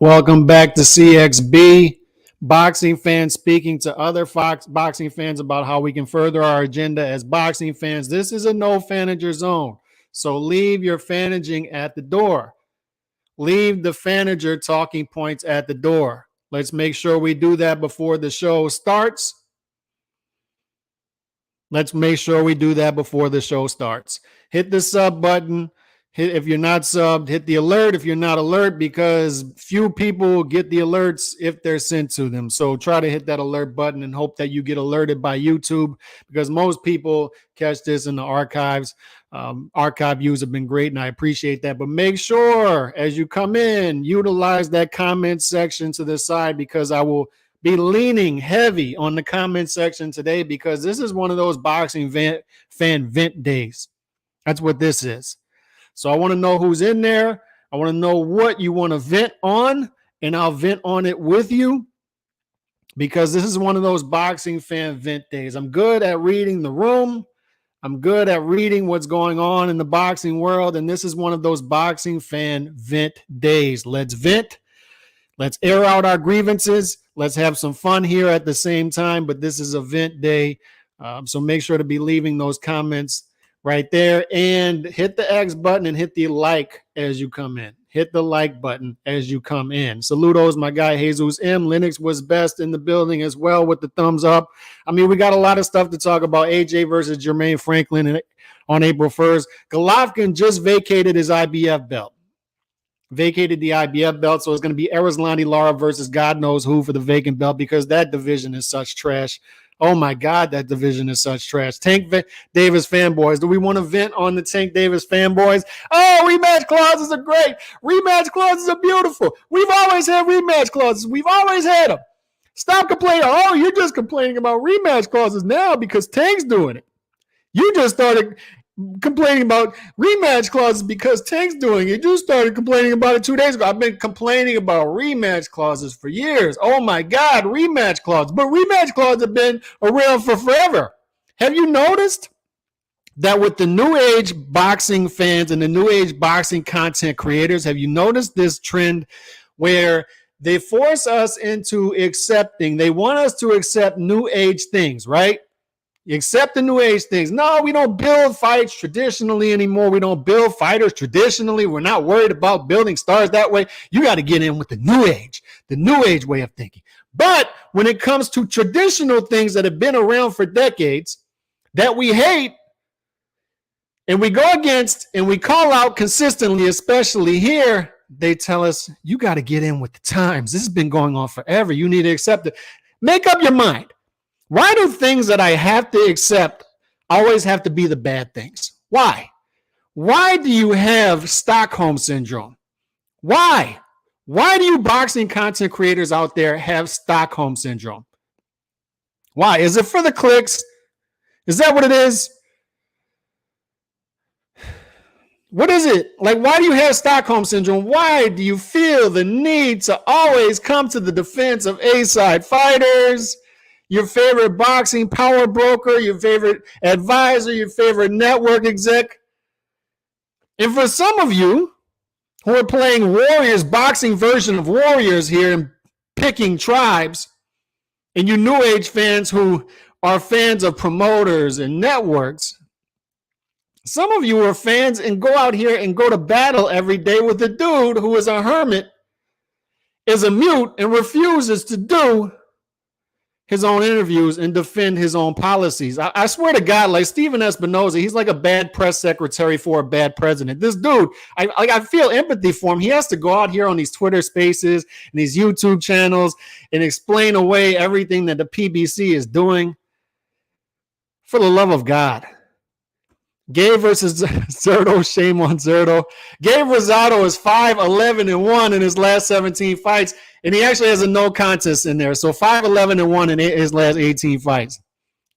Welcome back to CXB. Boxing fans speaking to other boxing fans about how we can further our agenda as boxing fans. This is a no fanager zone. So leave your fanaging at the door. Leave the fanager talking points at the door. Let's make sure we do that before the show starts. Let's make sure we do that before the show starts. Hit the sub button. If you're not subbed, hit the alert if you're not alert, because few people get the alerts if they're sent to them. So try to hit that alert button and hope that you get alerted by YouTube, because most people catch this in the archives. Archive views have been great, and I appreciate that. But make sure as you come in, utilize that comment section to the side, because I will be leaning heavy on the comment section today, because this is one of those boxing fan vent days. That's what this is. So I want to know who's in there. I want to know what you want to vent on, and I'll vent on it with you, because this is one of those boxing fan vent days. I'm good at reading the room. I'm good at reading what's going on in the boxing world, and this is one of those boxing fan vent days. Let's vent. Let's air out our grievances. Let's have some fun here at the same time, but this is a vent day. So make sure to be leaving those comments right there, and hit the X button and hit the like as you come in. Hit the like button as you come in. Saludos, my guy Jesus M. Linux was best in the building as well with the thumbs up. I mean, we got a lot of stuff to talk about. AJ versus Jermaine Franklin on April 1st. Golovkin just vacated his IBF belt. Vacated the IBF belt, so it's going to be Erislandy Lara versus God knows who for the vacant belt, because that division is such trash. Oh my God, that division is such trash. Tank Davis fanboys. Do we want to vent on the Tank Davis fanboys? Oh, rematch clauses are great. Rematch clauses are beautiful. We've always had rematch clauses. We've always had them. Stop complaining. Oh, you're just complaining about rematch clauses now because Tank's doing it. You just started complaining about rematch clauses because Tank's doing it. You started complaining about it 2 days ago. I've been complaining about rematch clauses for years. Oh my God, rematch clauses. But rematch clauses have been around for forever. Have you noticed that with the new age boxing fans and the new age boxing content creators, have you noticed this trend where they force us into accepting, they want us to accept new age things, right? You accept the new age things. No, we don't build fights traditionally anymore. We don't build fighters traditionally. We're not worried about building stars that way. You got to get in with the new age way of thinking. But when it comes to traditional things that have been around for decades that we hate and we go against and we call out consistently, especially here, they tell us, you got to get in with the times. This has been going on forever. You need to accept it. Make up your mind. Why do things that I have to accept always have to be the bad things? Why? Why do you have Stockholm Syndrome? Why? Why do you boxing content creators out there have Stockholm Syndrome? Why? Is it for the clicks? Is that what it is? What is it? Like, why do you have Stockholm Syndrome? Why do you feel the need to always come to the defense of A-side fighters, your favorite boxing power broker, your favorite advisor, your favorite network exec? And for some of you who are playing Warriors, boxing version of Warriors here and picking tribes, and you new age fans who are fans of promoters and networks, some of you are fans and go out here and go to battle every day with a dude who is a hermit, is a mute, and refuses to do his own interviews and defend his own policies. I swear to God, like Stephen Espinoza, he's like a bad press secretary for a bad president. This dude, I feel empathy for him. He has to go out here on these Twitter spaces and these YouTube channels and explain away everything that the PBC is doing. For the love of God. Gabe versus Zerto, shame on Zerto. Gabe Rosado is 5-11-1 in his last 17 fights, and he actually has a no contest in there. So 5-11-1 in his last 18 fights.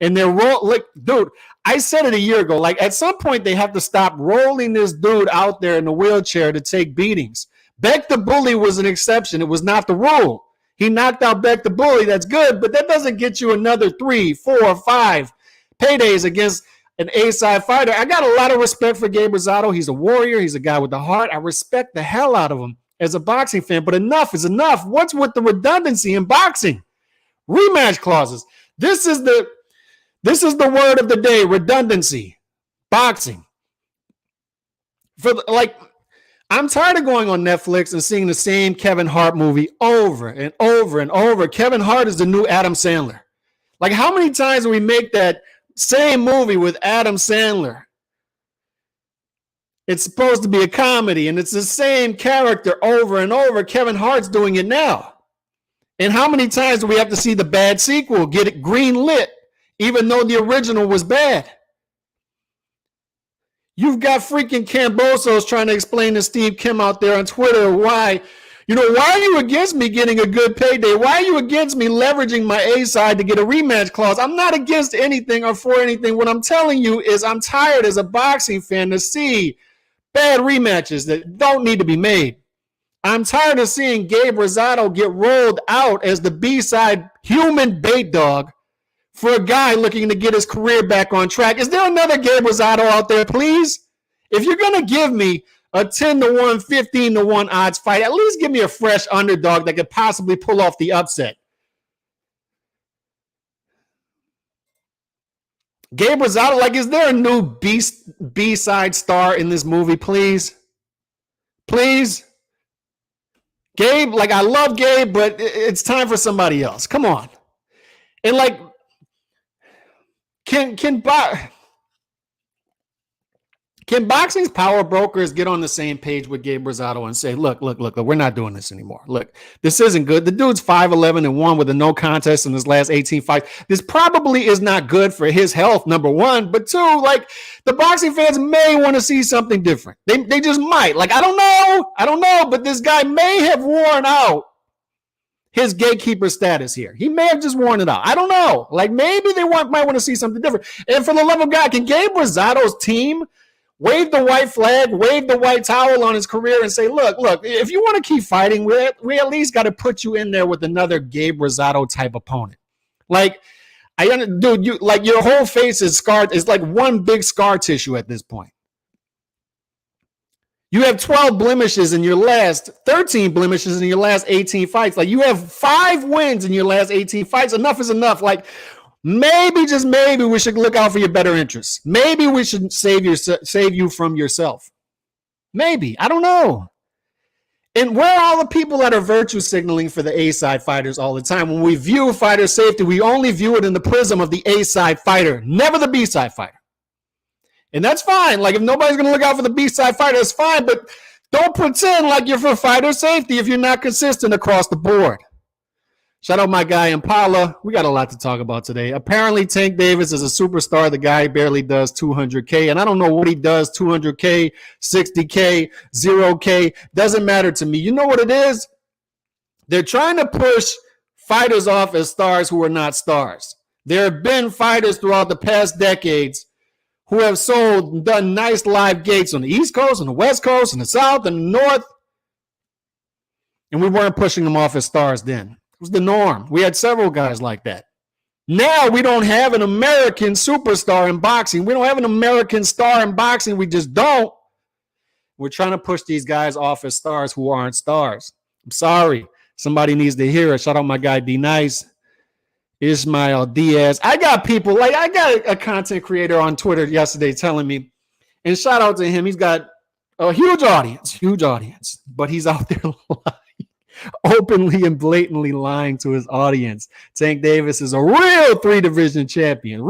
And they're like, dude, I said it a year ago. Like, at some point, they have to stop rolling this dude out there in the wheelchair to take beatings. Beck the Bully was an exception. It was not the rule. He knocked out Beck the Bully. That's good, but that doesn't get you another 3, 4, 5 paydays against an A-side fighter. I got a lot of respect for Gabe Rosado. He's a warrior. He's a guy with a heart. I respect the hell out of him. as a boxing fan, but enough is enough. What's with the redundancy in boxing? Rematch clauses. This is the word of the day, redundancy. Boxing. I'm tired of going on Netflix and seeing the same Kevin Hart movie over and over and over. Kevin Hart is the new Adam Sandler. Like, how many times do we make that same movie with Adam Sandler? It's supposed to be a comedy, and it's the same character over and over. Kevin Hart's doing it now. And how many times do we have to see the bad sequel get it green lit, even though the original was bad? You've got freaking Cambosos trying to explain to Steve Kim out there on Twitter why are you against me getting a good payday? Why are you against me leveraging my A side to get a rematch clause? I'm not against anything or for anything. What I'm telling you is I'm tired as a boxing fan to see bad rematches that don't need to be made. I'm tired of seeing Gabe Rosado get rolled out as the B-side human bait dog for a guy looking to get his career back on track. Is there another Gabe Rosado out there, please? If you're going to give me a 10-1, 15-1 odds fight, at least give me a fresh underdog that could possibly pull off the upset. Gabe Rosado, is there a new B-side star in this movie, please? Please? Gabe, I love Gabe, but it's time for somebody else. Come on. And can boxing's power brokers get on the same page with Gabe Rosado and say, look, we're not doing this anymore. Look, this isn't good. The dude's 5-11-1 with a no contest in his last 18 fights. This probably is not good for his health, number one. But two, the boxing fans may want to see something different. They just might. I don't know, but this guy may have worn out his gatekeeper status here. He may have just worn it out. I don't know. Maybe they might want to see something different. And for the love of God, can Gabe Rosado's team wave the white flag, wave the white towel on his career and say, look, if you want to keep fighting, we at least got to put you in there with another Gabe Rosado type opponent. Dude, your whole face is scarred. It's like one big scar tissue at this point. You have 12 blemishes in your last 13 blemishes in your last 18 fights. You have 5 wins in your last 18 fights. Enough is enough. Maybe, just maybe, we should look out for your better interests. Maybe we should save you from yourself. Maybe. I don't know. And where are all the people that are virtue signaling for the A-side fighters all the time? When we view fighter safety, we only view it in the prism of the A-side fighter, never the B-side fighter. And that's fine. If nobody's going to look out for the B-side fighter, it's fine. But don't pretend like you're for fighter safety if you're not consistent across the board. Shout out my guy Impala. We got a lot to talk about today. Apparently, Tank Davis is a superstar. The guy barely does 200K. And I don't know what he does, 200K, 60K, 0K. Doesn't matter to me. You know what it is? They're trying to push fighters off as stars who are not stars. There have been fighters throughout the past decades who have sold and done nice live gates on the East Coast, on the West Coast, in the South, and the North. And we weren't pushing them off as stars then. It was the norm. We had several guys like that. Now we don't have an American superstar in boxing. We don't have an American star in boxing. We just don't. We're trying to push these guys off as stars who aren't stars. I'm sorry. Somebody needs to hear it. Shout out my guy D-Nice. Ismail Diaz. I got people, I got a content creator on Twitter yesterday telling me, and shout out to him, he's got a huge audience, but he's out there openly and blatantly lying to his audience. Tank Davis is a real 3-division champion,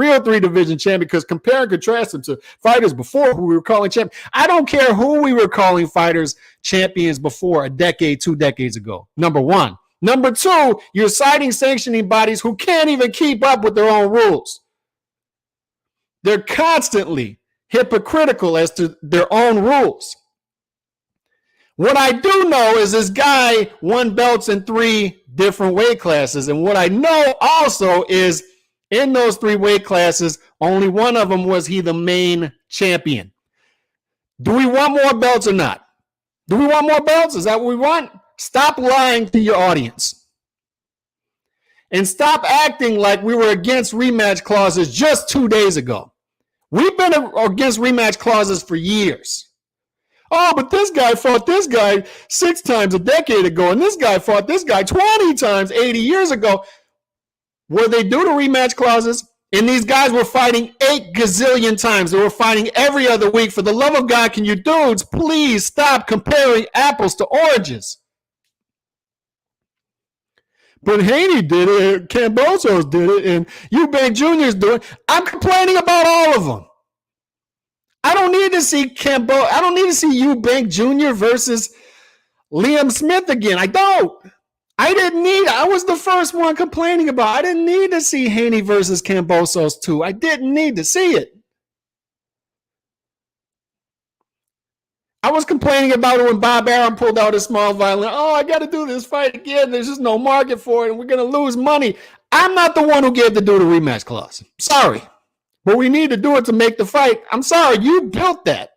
because compare and contrast him to fighters before who we were calling champions. I don't care who we were calling fighters champions before a decade, 2 decades ago, number one. Number two, you're citing sanctioning bodies who can't even keep up with their own rules. They're constantly hypocritical as to their own rules. What I do know is this guy won belts in 3 different weight classes. And what I know also is in those 3 weight classes, only one of them was he the main champion. Do we want more belts or not? Do we want more belts? Is that what we want? Stop lying to your audience. And stop acting like we were against rematch clauses just 2 days ago. We've been against rematch clauses for years. Oh, but this guy fought this guy 6 times a decade ago, and this guy fought this guy 20 times 80 years ago. Were they due to rematch clauses? And these guys were fighting 8 gazillion times. They were fighting every other week. For the love of God, can you dudes please stop comparing apples to oranges? But Haney did it, Cambosos did it, and Eubank Jr.'s doing it. I'm complaining about all of them. I don't need to see I don't need to see Eubank Jr. versus Liam Smith again. I don't. I was the first one complaining about it. I didn't need to see Haney versus Cambosos too. I didn't need to see it. I was complaining about it when Bob Arum pulled out his small violin. Oh, I got to do this fight again. There's just no market for it, and we're going to lose money. I'm not the one who gave the dude a rematch clause. Sorry. But we need to do it to make the fight. I'm sorry. You built that.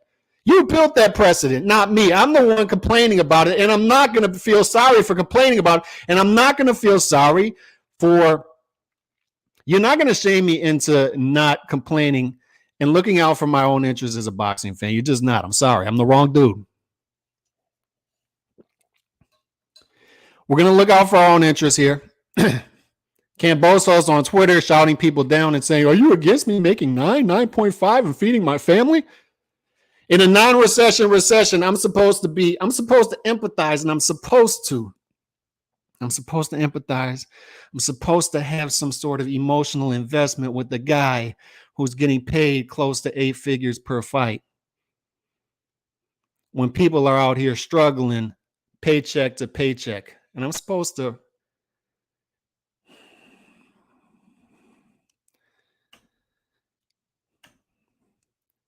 You built that precedent, not me. I'm the one complaining about it, and I'm not going to feel sorry for complaining about it, and I'm not going to feel sorry for – you're not going to shame me into not complaining and looking out for my own interests as a boxing fan. You're just not. I'm sorry. I'm the wrong dude. We're going to look out for our own interests here. Cambosos on Twitter shouting people down and saying, are you against me making 9.5 and feeding my family? In a non-recession recession, I'm supposed to empathize, and I'm supposed to empathize. I'm supposed to have some sort of emotional investment with the guy who's getting paid close to 8 figures per fight. When people are out here struggling paycheck to paycheck, and I'm supposed to.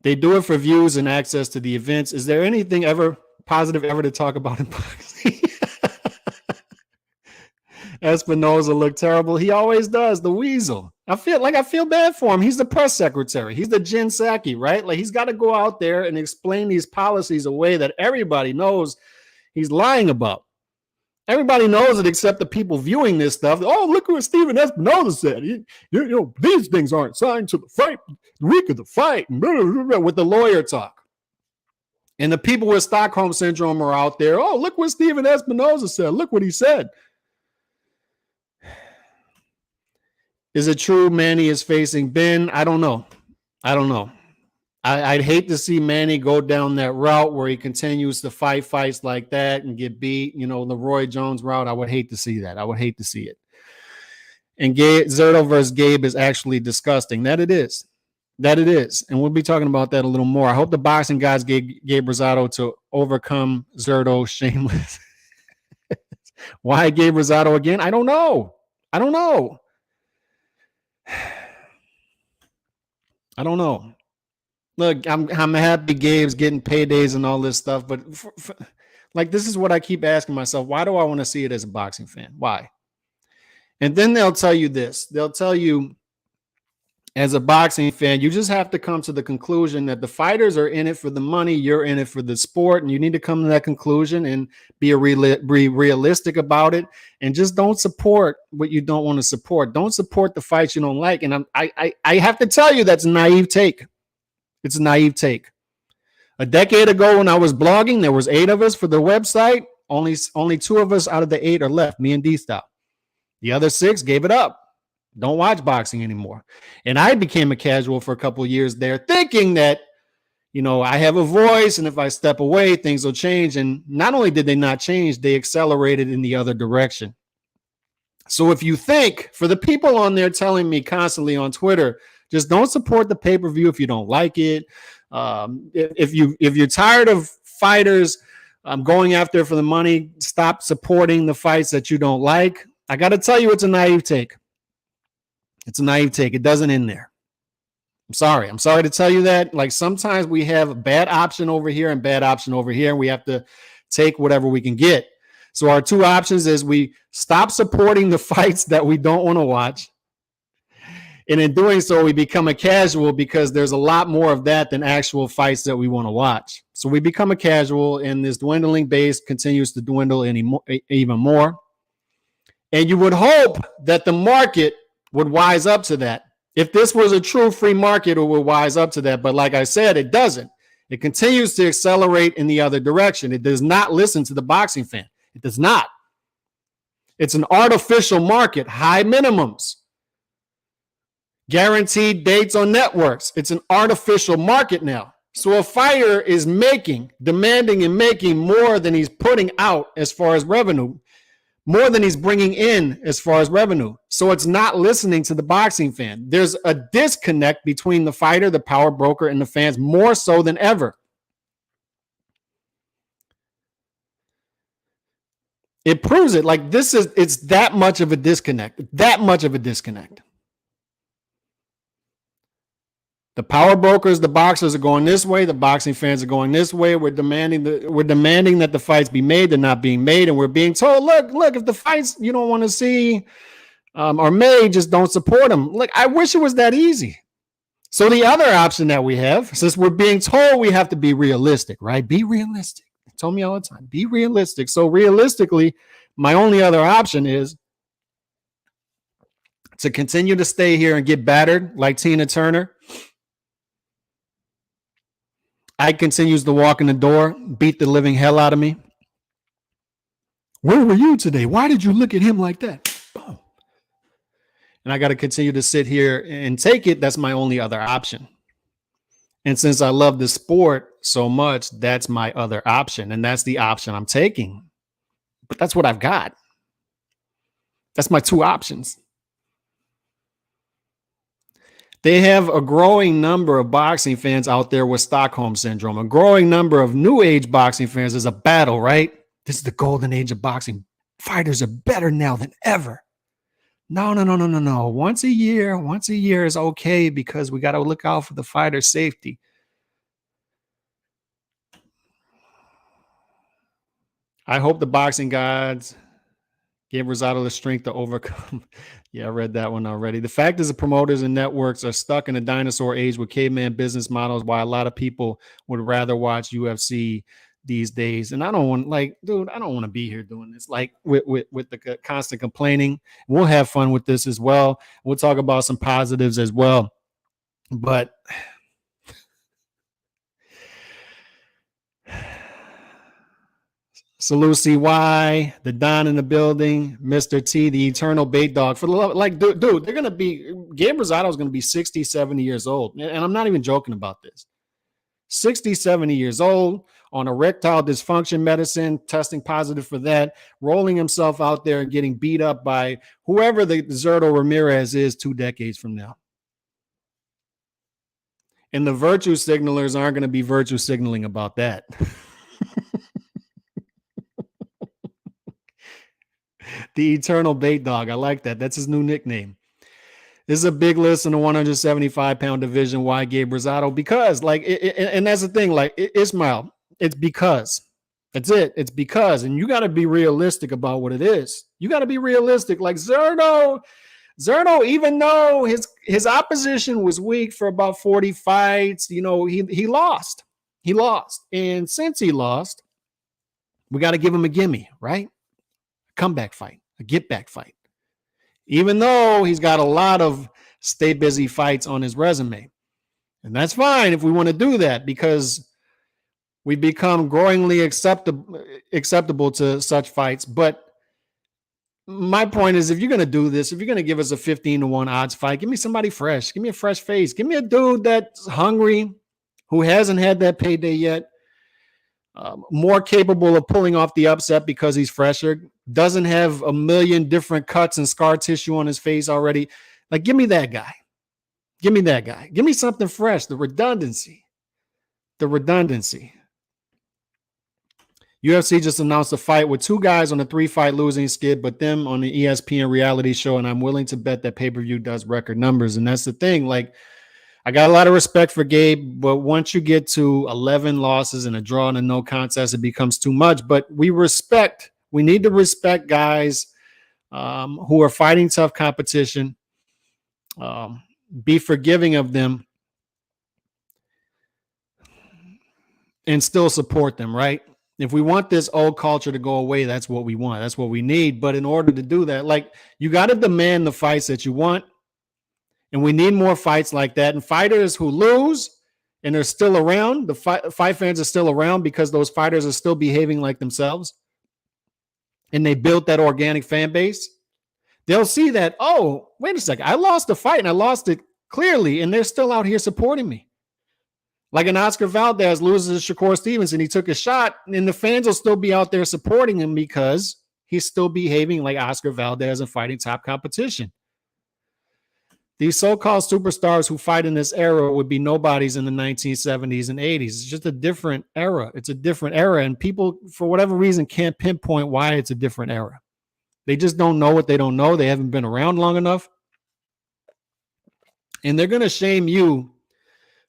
They do it for views and access to the events. Is there anything ever positive ever to talk about in boxing? Espinoza looked terrible. He always does, the weasel. I feel bad for him. He's the press secretary. He's the Jen Psaki, right? Like, he's got to go out there and explain these policies a way that everybody knows he's lying about. Everybody knows it except the people viewing this stuff. Oh, look what Stephen Espinoza said. These things aren't signed to the fight, the week of the fight, with the lawyer talk. And the people with Stockholm Syndrome are out there. Oh, look what Stephen Espinoza said. Look what he said. Is it true Manny is facing Ben? I don't know. I'd hate to see Manny go down that route where he continues to fight fights like that and get beat. The Roy Jones route. I would hate to see that. I would hate to see it. And Zerto versus Gabe is actually disgusting. That it is. And we'll be talking about that a little more. I hope the boxing guys gave Gabe Rosado to overcome Zerto's shameless. Why Gabe Rosado again? I don't know. I don't know. Look, I'm happy Gabe's getting paydays and all this stuff, but this is what I keep asking myself. Why do I want to see it as a boxing fan? Why? And then they'll tell you this. They'll tell you, as a boxing fan, you just have to come to the conclusion that the fighters are in it for the money, you're in it for the sport, and you need to come to that conclusion and be realistic about it, and just don't support what you don't want to support. Don't support the fights you don't like. And I have to tell you, that's a naive take. It's a naive take. A decade ago when I was blogging, there was 8 of us for the website. Only 2 of us out of the 8 are left, me and D-Style. The other 6 gave it up. Don't watch boxing anymore. And I became a casual for a couple of years there, thinking that, I have a voice, and if I step away, things will change. And not only did they not change, they accelerated in the other direction. So if you think, for the people on there telling me constantly on Twitter, just don't support the pay-per-view if you don't like it. If you're tired of fighters going after for the money, stop supporting the fights that you don't like. I got to tell you, it's a naive take. It's a naive take. It doesn't end there. I'm sorry to tell you that. Like, sometimes we have a bad option over here and bad option over here, and we have to take whatever we can get. So our 2 options is we stop supporting the fights that we don't want to watch. And in doing so, we become a casual because there's a lot more of that than actual fights that we want to watch. So we become a casual, and this dwindling base continues to dwindle even more. And you would hope that the market would wise up to that. If this was a true free market, it would wise up to that. But like I said, it doesn't. It continues to accelerate in the other direction. It does not listen to the boxing fan. It does not. It's an artificial market, high minimums, guaranteed dates on networks. It's an artificial market now. So a fighter is demanding and making more than he's putting out as far as revenue, more than he's bringing in as far as revenue. So it's not listening to the boxing fan. There's a disconnect between the fighter, the power broker, and the fans, more so than ever. It proves it. Like it's that much of a disconnect, The power brokers, the boxers are going this way. The boxing fans are going this way. We're demanding that the fights be made. They're not being made, and we're being told, look, if the fights you don't want to see are made, just don't support them. Look, I wish it was that easy. So the other option that we have, since we're being told we have to be realistic, right? Be realistic. They told me all the time, be realistic. So realistically, my only other option is to continue to stay here and get battered like Tina Turner. Ike continues to walk in the door, beat the living hell out of me. Where were you today? Why did you look at him like that? Boom. And I got to continue to sit here and take it. That's my only other option. And since I love the sport so much, that's my other option. And that's the option I'm taking. But that's what I've got. That's my two options. They have a growing number of boxing fans out there with Stockholm syndrome. A growing number of new age boxing fans. Is a battle, right? This is the golden age of boxing. Fighters are better now than ever. No. Once a year is okay because we got to look out for the fighter's safety. I hope the boxing gods gave Rosado the strength to overcome. Yeah, I read that one already. The fact is the promoters and networks are stuck in a dinosaur age with caveman business models, while a lot of people would rather watch UFC these days. And I don't want, I don't want to be here doing this, with the constant complaining. We'll have fun with this as well. We'll talk about some positives as well. But Salute CY, the Don in the building, Mr. T, the eternal bait dog. For the love, dude, they're going to be, Gabe Rosado is going to be 60, 70 years old. And I'm not even joking about this. 60, 70 years old on erectile dysfunction medicine, testing positive for that, rolling himself out there and getting beat up by whoever the Zerto Ramirez is 2 decades from now. And the virtue signalers aren't going to be virtue signaling about that. The eternal bait dog. I like that. That's his new nickname. This is a big list in the 175-pound division. Why Gabe Rosado? Because, and that's the thing, Ismail, it's because. That's it. It's because. And you got to be realistic about what it is. You got to be realistic. Like Zerto, even though his opposition was weak for about 40 fights, he lost. He lost. And since he lost, we got to give him a gimme, right? Comeback fight, a get back fight, even though he's got a lot of stay busy fights on his resume. And that's fine if we want to do that, because we become growingly acceptable to such fights. But my point is, if you're going to do this, if you're going to give us a 15-1 odds fight, give me somebody fresh. Give me a fresh face. Give me a dude that's hungry, who hasn't had that payday yet. More capable of pulling off the upset because he's fresher, doesn't have a million different cuts and scar tissue on his face already. Give me that guy. Give me something fresh. The redundancy. UFC just announced a fight with 2 guys on a 3-fight losing skid, but them on the ESPN reality show, and I'm willing to bet that pay-per-view does record numbers. And that's the thing. I got a lot of respect for Gabe, but once you get to 11 losses and a draw and a no contest, it becomes too much. But we need to respect guys who are fighting tough competition, be forgiving of them, and still support them, right? If we want this old culture to go away, that's what we want. That's what we need. But in order to do that, you got to demand the fights that you want. And we need more fights like that. And fighters who lose and they're still around, the fight fans are still around because those fighters are still behaving like themselves, and they built that organic fan base, they'll see that, oh, wait a second, I lost the fight and I lost it clearly, and they're still out here supporting me. Like an Oscar Valdez loses to Shakur Stevenson, he took a shot, and the fans will still be out there supporting him because he's still behaving like Oscar Valdez and fighting top competition. These so-called superstars who fight in this era would be nobodies in the 1970s and 80s. It's just a different era. It's a different era, and people, for whatever reason, can't pinpoint why it's a different era. They just don't know what they don't know. They haven't been around long enough. And they're going to shame you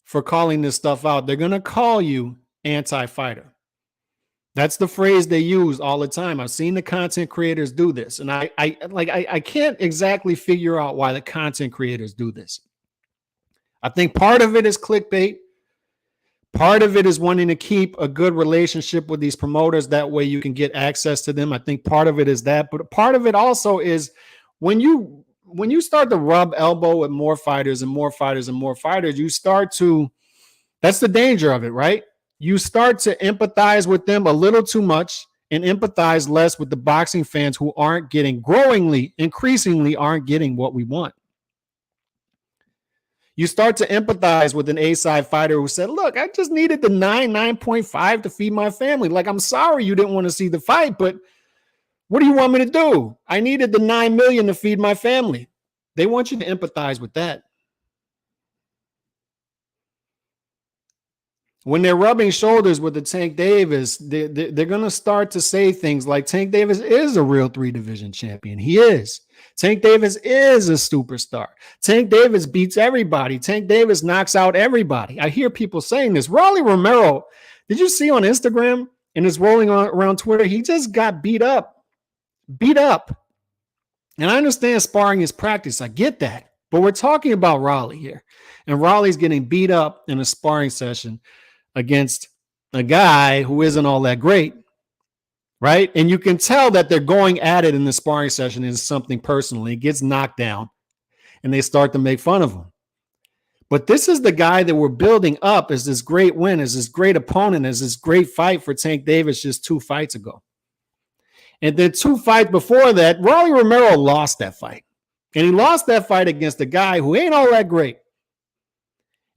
for calling this stuff out. They're going to call you anti-fighter. That's the phrase they use all the time. I've seen the content creators do this, and I can't exactly figure out why the content creators do this. I think part of it is clickbait. Part of it is wanting to keep a good relationship with these promoters. That way you can get access to them. I think part of it is that, but part of it also is when you start to rub elbow with more fighters and more fighters and more fighters, you start to, that's the danger of it, right? You start to empathize with them a little too much and empathize less with the boxing fans who aren't getting, increasingly aren't getting what we want. You start to empathize with an A-side fighter who said, look, I just needed the 9.5 to feed my family. Like, I'm sorry you didn't want to see the fight, but what do you want me to do? I needed the 9 million to feed my family. They want you to empathize with that. When they're rubbing shoulders with the Tank Davis, they're going to start to say things like Tank Davis is a real 3-division champion. He is. Tank Davis is a superstar. Tank Davis beats everybody. Tank Davis knocks out everybody. I hear people saying this. Rolly Romero, did you see on Instagram and it's rolling around Twitter? He just got beat up. And I understand sparring is practice. I get that. But we're talking about Rolly here. And Rolly's getting beat up in a sparring session against a guy who isn't all that great, right? And you can tell that they're going at it in the sparring session is something personal. He gets knocked down, and they start to make fun of him. But this is the guy that we're building up as this great win, as this great opponent, as this great fight for Tank Davis just 2 fights ago. And then 2 fights before that, Rolly Romero lost that fight. And he lost that fight against a guy who ain't all that great.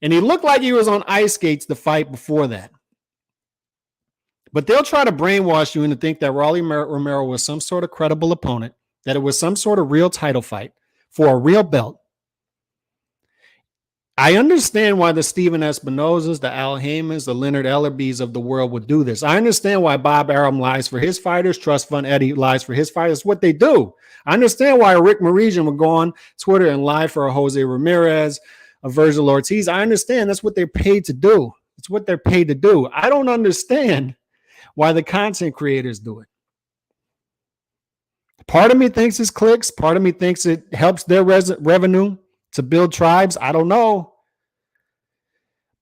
And he looked like he was on ice skates the fight before that. But they'll try to brainwash you into think that Rolly Romero was some sort of credible opponent, that it was some sort of real title fight for a real belt. I understand why the Steven Espinosas, the Al Haymans, the Leonard Ellerbys of the world would do this. I understand why Bob Arum lies for his fighters, Trust Fund Eddie lies for his fighters. It's what they do. I understand why Rick Marijan would go on Twitter and lie for a Jose Ramirez, a Virgil Ortiz. I understand that's what they're paid to do. It's what they're paid to do. I don't understand why the content creators do it. Part of me thinks it's clicks. Part of me thinks it helps their revenue to build tribes. I don't know.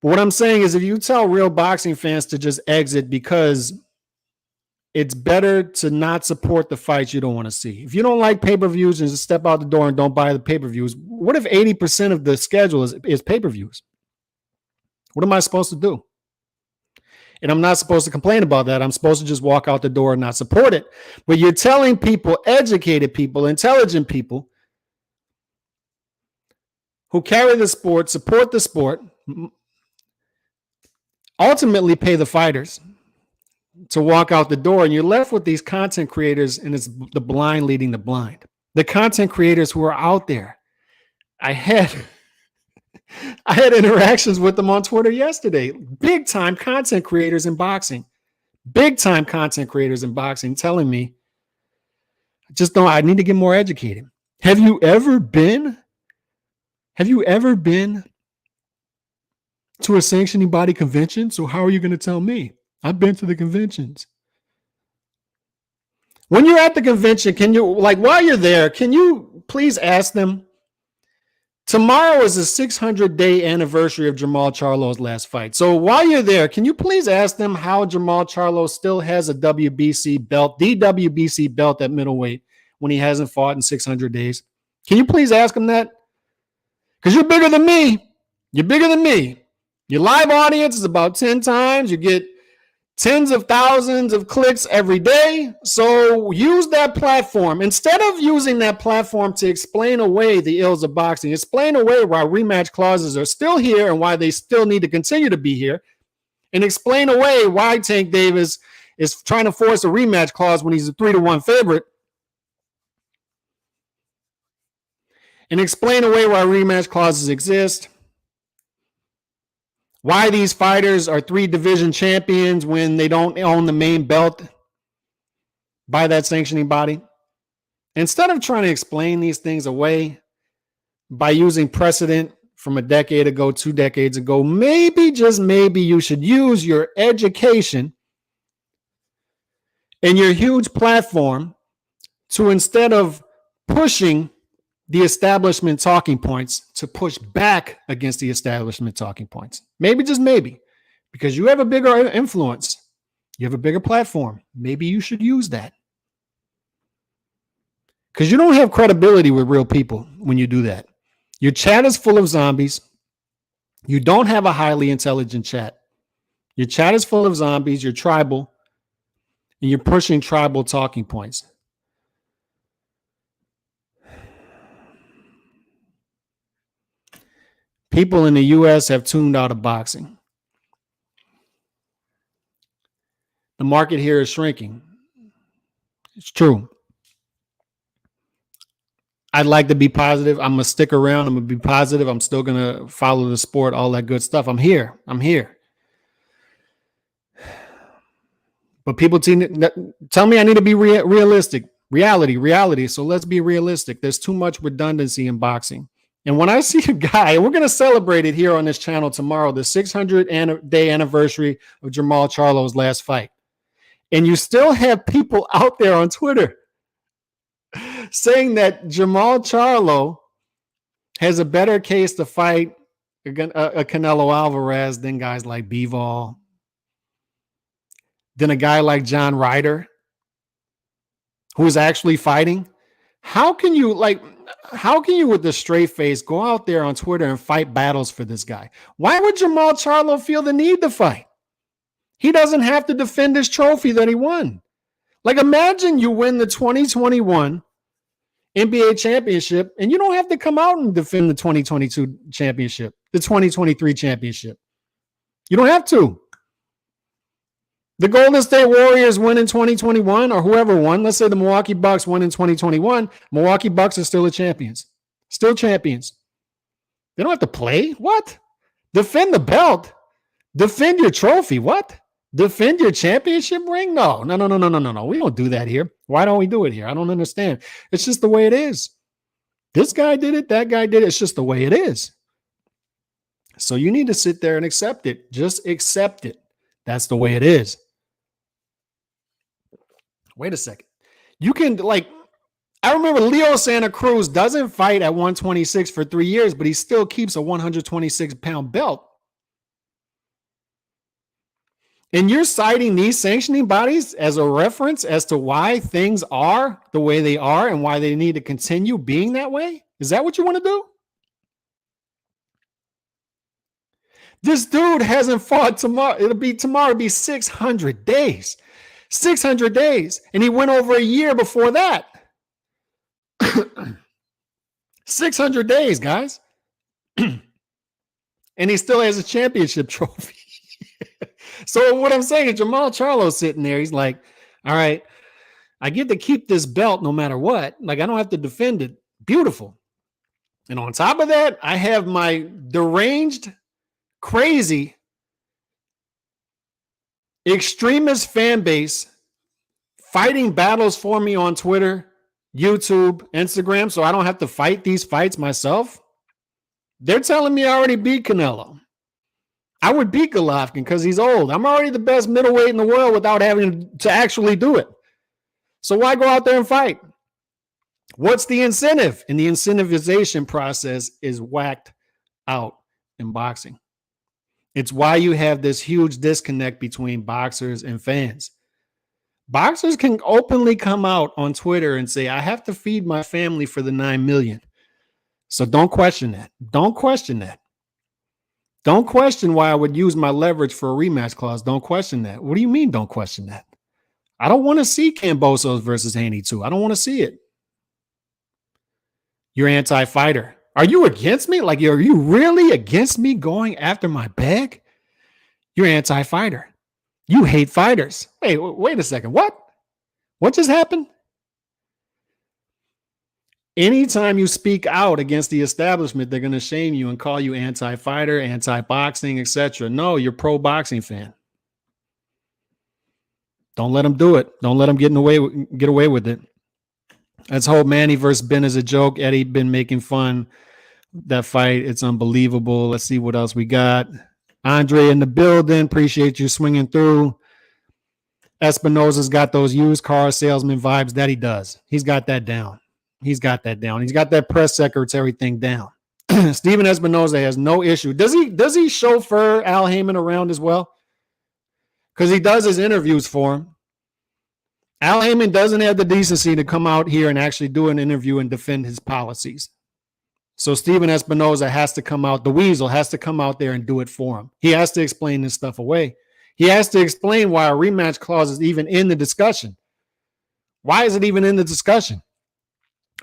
But what I'm saying is if you tell real boxing fans to just exit because it's better to not support the fights you don't want to see. If you don't like pay-per-views and just step out the door and don't buy the pay-per-views, what if 80% of the schedule is pay-per-views? What am I supposed to do? And I'm not supposed to complain about that. I'm supposed to just walk out the door and not support it. But you're telling people, educated people, intelligent people who carry the sport, support the sport, ultimately pay the fighters to walk out the door, and you're left with these content creators, and it's the blind leading the blind. The content creators who are out there. I had interactions with them on Twitter yesterday. Big time content creators in boxing. Big time content creators in boxing telling me, I need to get more educated. Have you ever been to a sanctioning body convention? So how are you going to tell me? I've been to the conventions. When you're at the convention, while you're there, can you please ask them? Tomorrow is the 600-day anniversary of Jermall Charlo's last fight. So while you're there, can you please ask them how Jermall Charlo still has a WBC belt, the WBC belt at middleweight, when he hasn't fought in 600 days? Can you please ask them that? Because you're bigger than me. You're bigger than me. Your live audience is about 10 times. You get tens of thousands of clicks every day. So use that platform. Instead of using that platform to explain away the ills of boxing, explain away why rematch clauses are still here and why they still need to continue to be here, and explain away why Tank Davis is trying to force a rematch clause when he's a 3-1 favorite, and explain away why rematch clauses exist, why these fighters are 3 division champions when they don't own the main belt by that sanctioning body. Instead of trying to explain these things away by using precedent from a decade ago, 2 decades ago, maybe, just maybe, you should use your education and your huge platform to, instead of pushing the establishment talking points, to push back against the establishment talking points. Maybe, just maybe, because you have a bigger influence, you have a bigger platform. Maybe you should use that. Because you don't have credibility with real people when you do that. Your chat is full of zombies. You don't have a highly intelligent chat. Your chat is full of zombies. You're tribal. And you're pushing tribal talking points. People in the U.S. have tuned out of boxing. The market here is shrinking. It's true. I'd like to be positive. I'm going to stick around. I'm going to be positive. I'm still going to follow the sport, all that good stuff. I'm here. But people tell me I need to be realistic. Reality. So let's be realistic. There's too much redundancy in boxing. And when I see a guy, and we're going to celebrate it here on this channel tomorrow, the 600-day anniversary of Jamal Charlo's last fight. And you still have people out there on Twitter saying that Jamal Charlo has a better case to fight a Canelo Alvarez than guys like Bivol, than a guy like John Ryder, who is actually fighting. How can you with a straight face go out there on Twitter and fight battles for this guy? Why would Jamal Charlo feel the need to fight? He doesn't have to defend his trophy that he won. Like, imagine you win the 2021 NBA championship and you don't have to come out and defend the 2022 championship, the 2023 championship. You don't have to. The Golden State Warriors win in 2021, or whoever won. Let's say the Milwaukee Bucks won in 2021. Milwaukee Bucks are still the champions. Still champions. They don't have to play. What? Defend the belt. Defend your trophy. What? Defend your championship ring? No. We don't do that here. Why don't we do it here? I don't understand. It's just the way it is. This guy did it. That guy did it. It's just the way it is. So you need to sit there and accept it. Just accept it. That's the way it is. Wait a second. You can, I remember Leo Santa Cruz doesn't fight at 126 for 3 years, but he still keeps a 126-pound belt. And you're citing these sanctioning bodies as a reference as to why things are the way they are and why they need to continue being that way? Is that what you want to do? This dude hasn't fought tomorrow. It'll be 600 days. 600 days. And he went over a year before that. 600 days, guys. And he still has a championship trophy. So what I'm saying is Jamal Charlo's sitting there. He's like, all right, I get to keep this belt no matter what. Like, I don't have to defend it. Beautiful. And on top of that, I have my deranged, crazy, extremist fan base fighting battles for me on Twitter, YouTube, Instagram, so I don't have to fight these fights myself. They're telling me I already beat Canelo. I would beat Golovkin because he's old. I'm already the best middleweight in the world without having to actually do it. So why go out there and fight? What's the incentive? And the incentivization process is whacked out in boxing. It's why you have this huge disconnect between boxers and fans. Boxers can openly come out on Twitter and say, I have to feed my family for the 9 million. So don't question that. Don't question that. Don't question why I would use my leverage for a rematch clause. Don't question that. What do you mean don't question that? I don't want to see Kambosos versus Haney 2. I don't want to see it. You're anti-fighter. Are you against me? Like, are you really against me going after my bag? You're anti-fighter. You hate fighters. Wait a second. What? What just happened? Anytime you speak out against the establishment, they're going to shame you and call you anti-fighter, anti-boxing, etc. No, you're pro-boxing fan. Don't let them do it. Don't let them get away with it. Let's hope Manny versus Ben is a joke. Eddie been making fun that fight. It's unbelievable. Let's see what else we got. Andre in the building. Appreciate you swinging through. Espinosa's got those used car salesman vibes that he does. He's got that down. He's got that press secretary thing down. Steven Espinosa has no issue. Does he chauffeur Al Heyman around as well? Because he does his interviews for him. Al Heyman doesn't have the decency to come out here and actually do an interview and defend his policies. So Steven Espinosa has to come out. The Weasel has to come out there and do it for him. He has to explain this stuff away. He has to explain why a rematch clause is even in the discussion. Why is it even in the discussion?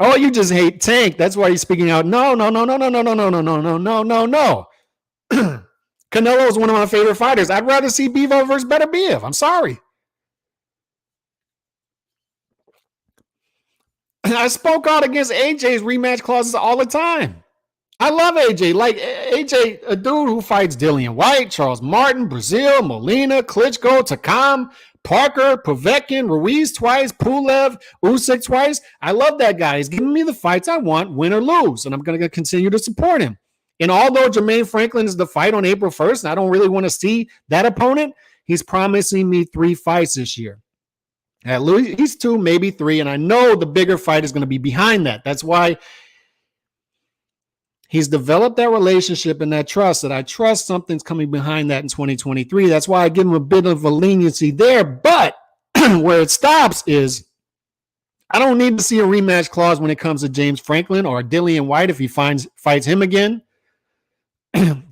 Oh, you just hate Tank. That's why he's speaking out. No. Canelo is one of my favorite fighters. I'd rather see Bivol versus Beterbiev. I'm sorry. I spoke out against AJ's rematch clauses all the time. I love AJ. Like AJ, a dude who fights Dillian White, Charles Martin, Brazil, Molina, Klitschko, Takam, Parker, Povetkin, Ruiz twice, Pulev, Usyk twice. I love that guy. He's giving me the fights I want, win or lose, and I'm going to continue to support him. And although Jermaine Franklin is the fight on April 1st, and I don't really want to see that opponent, he's promising me 3 fights this year. At least 2, maybe 3, and I know the bigger fight is going to be behind that. That's why he's developed that relationship and that trust that I trust something's coming behind that in 2023. That's why I give him a bit of a leniency there. But where it stops is I don't need to see a rematch clause when it comes to James Franklin or Dillian White if he fights him again.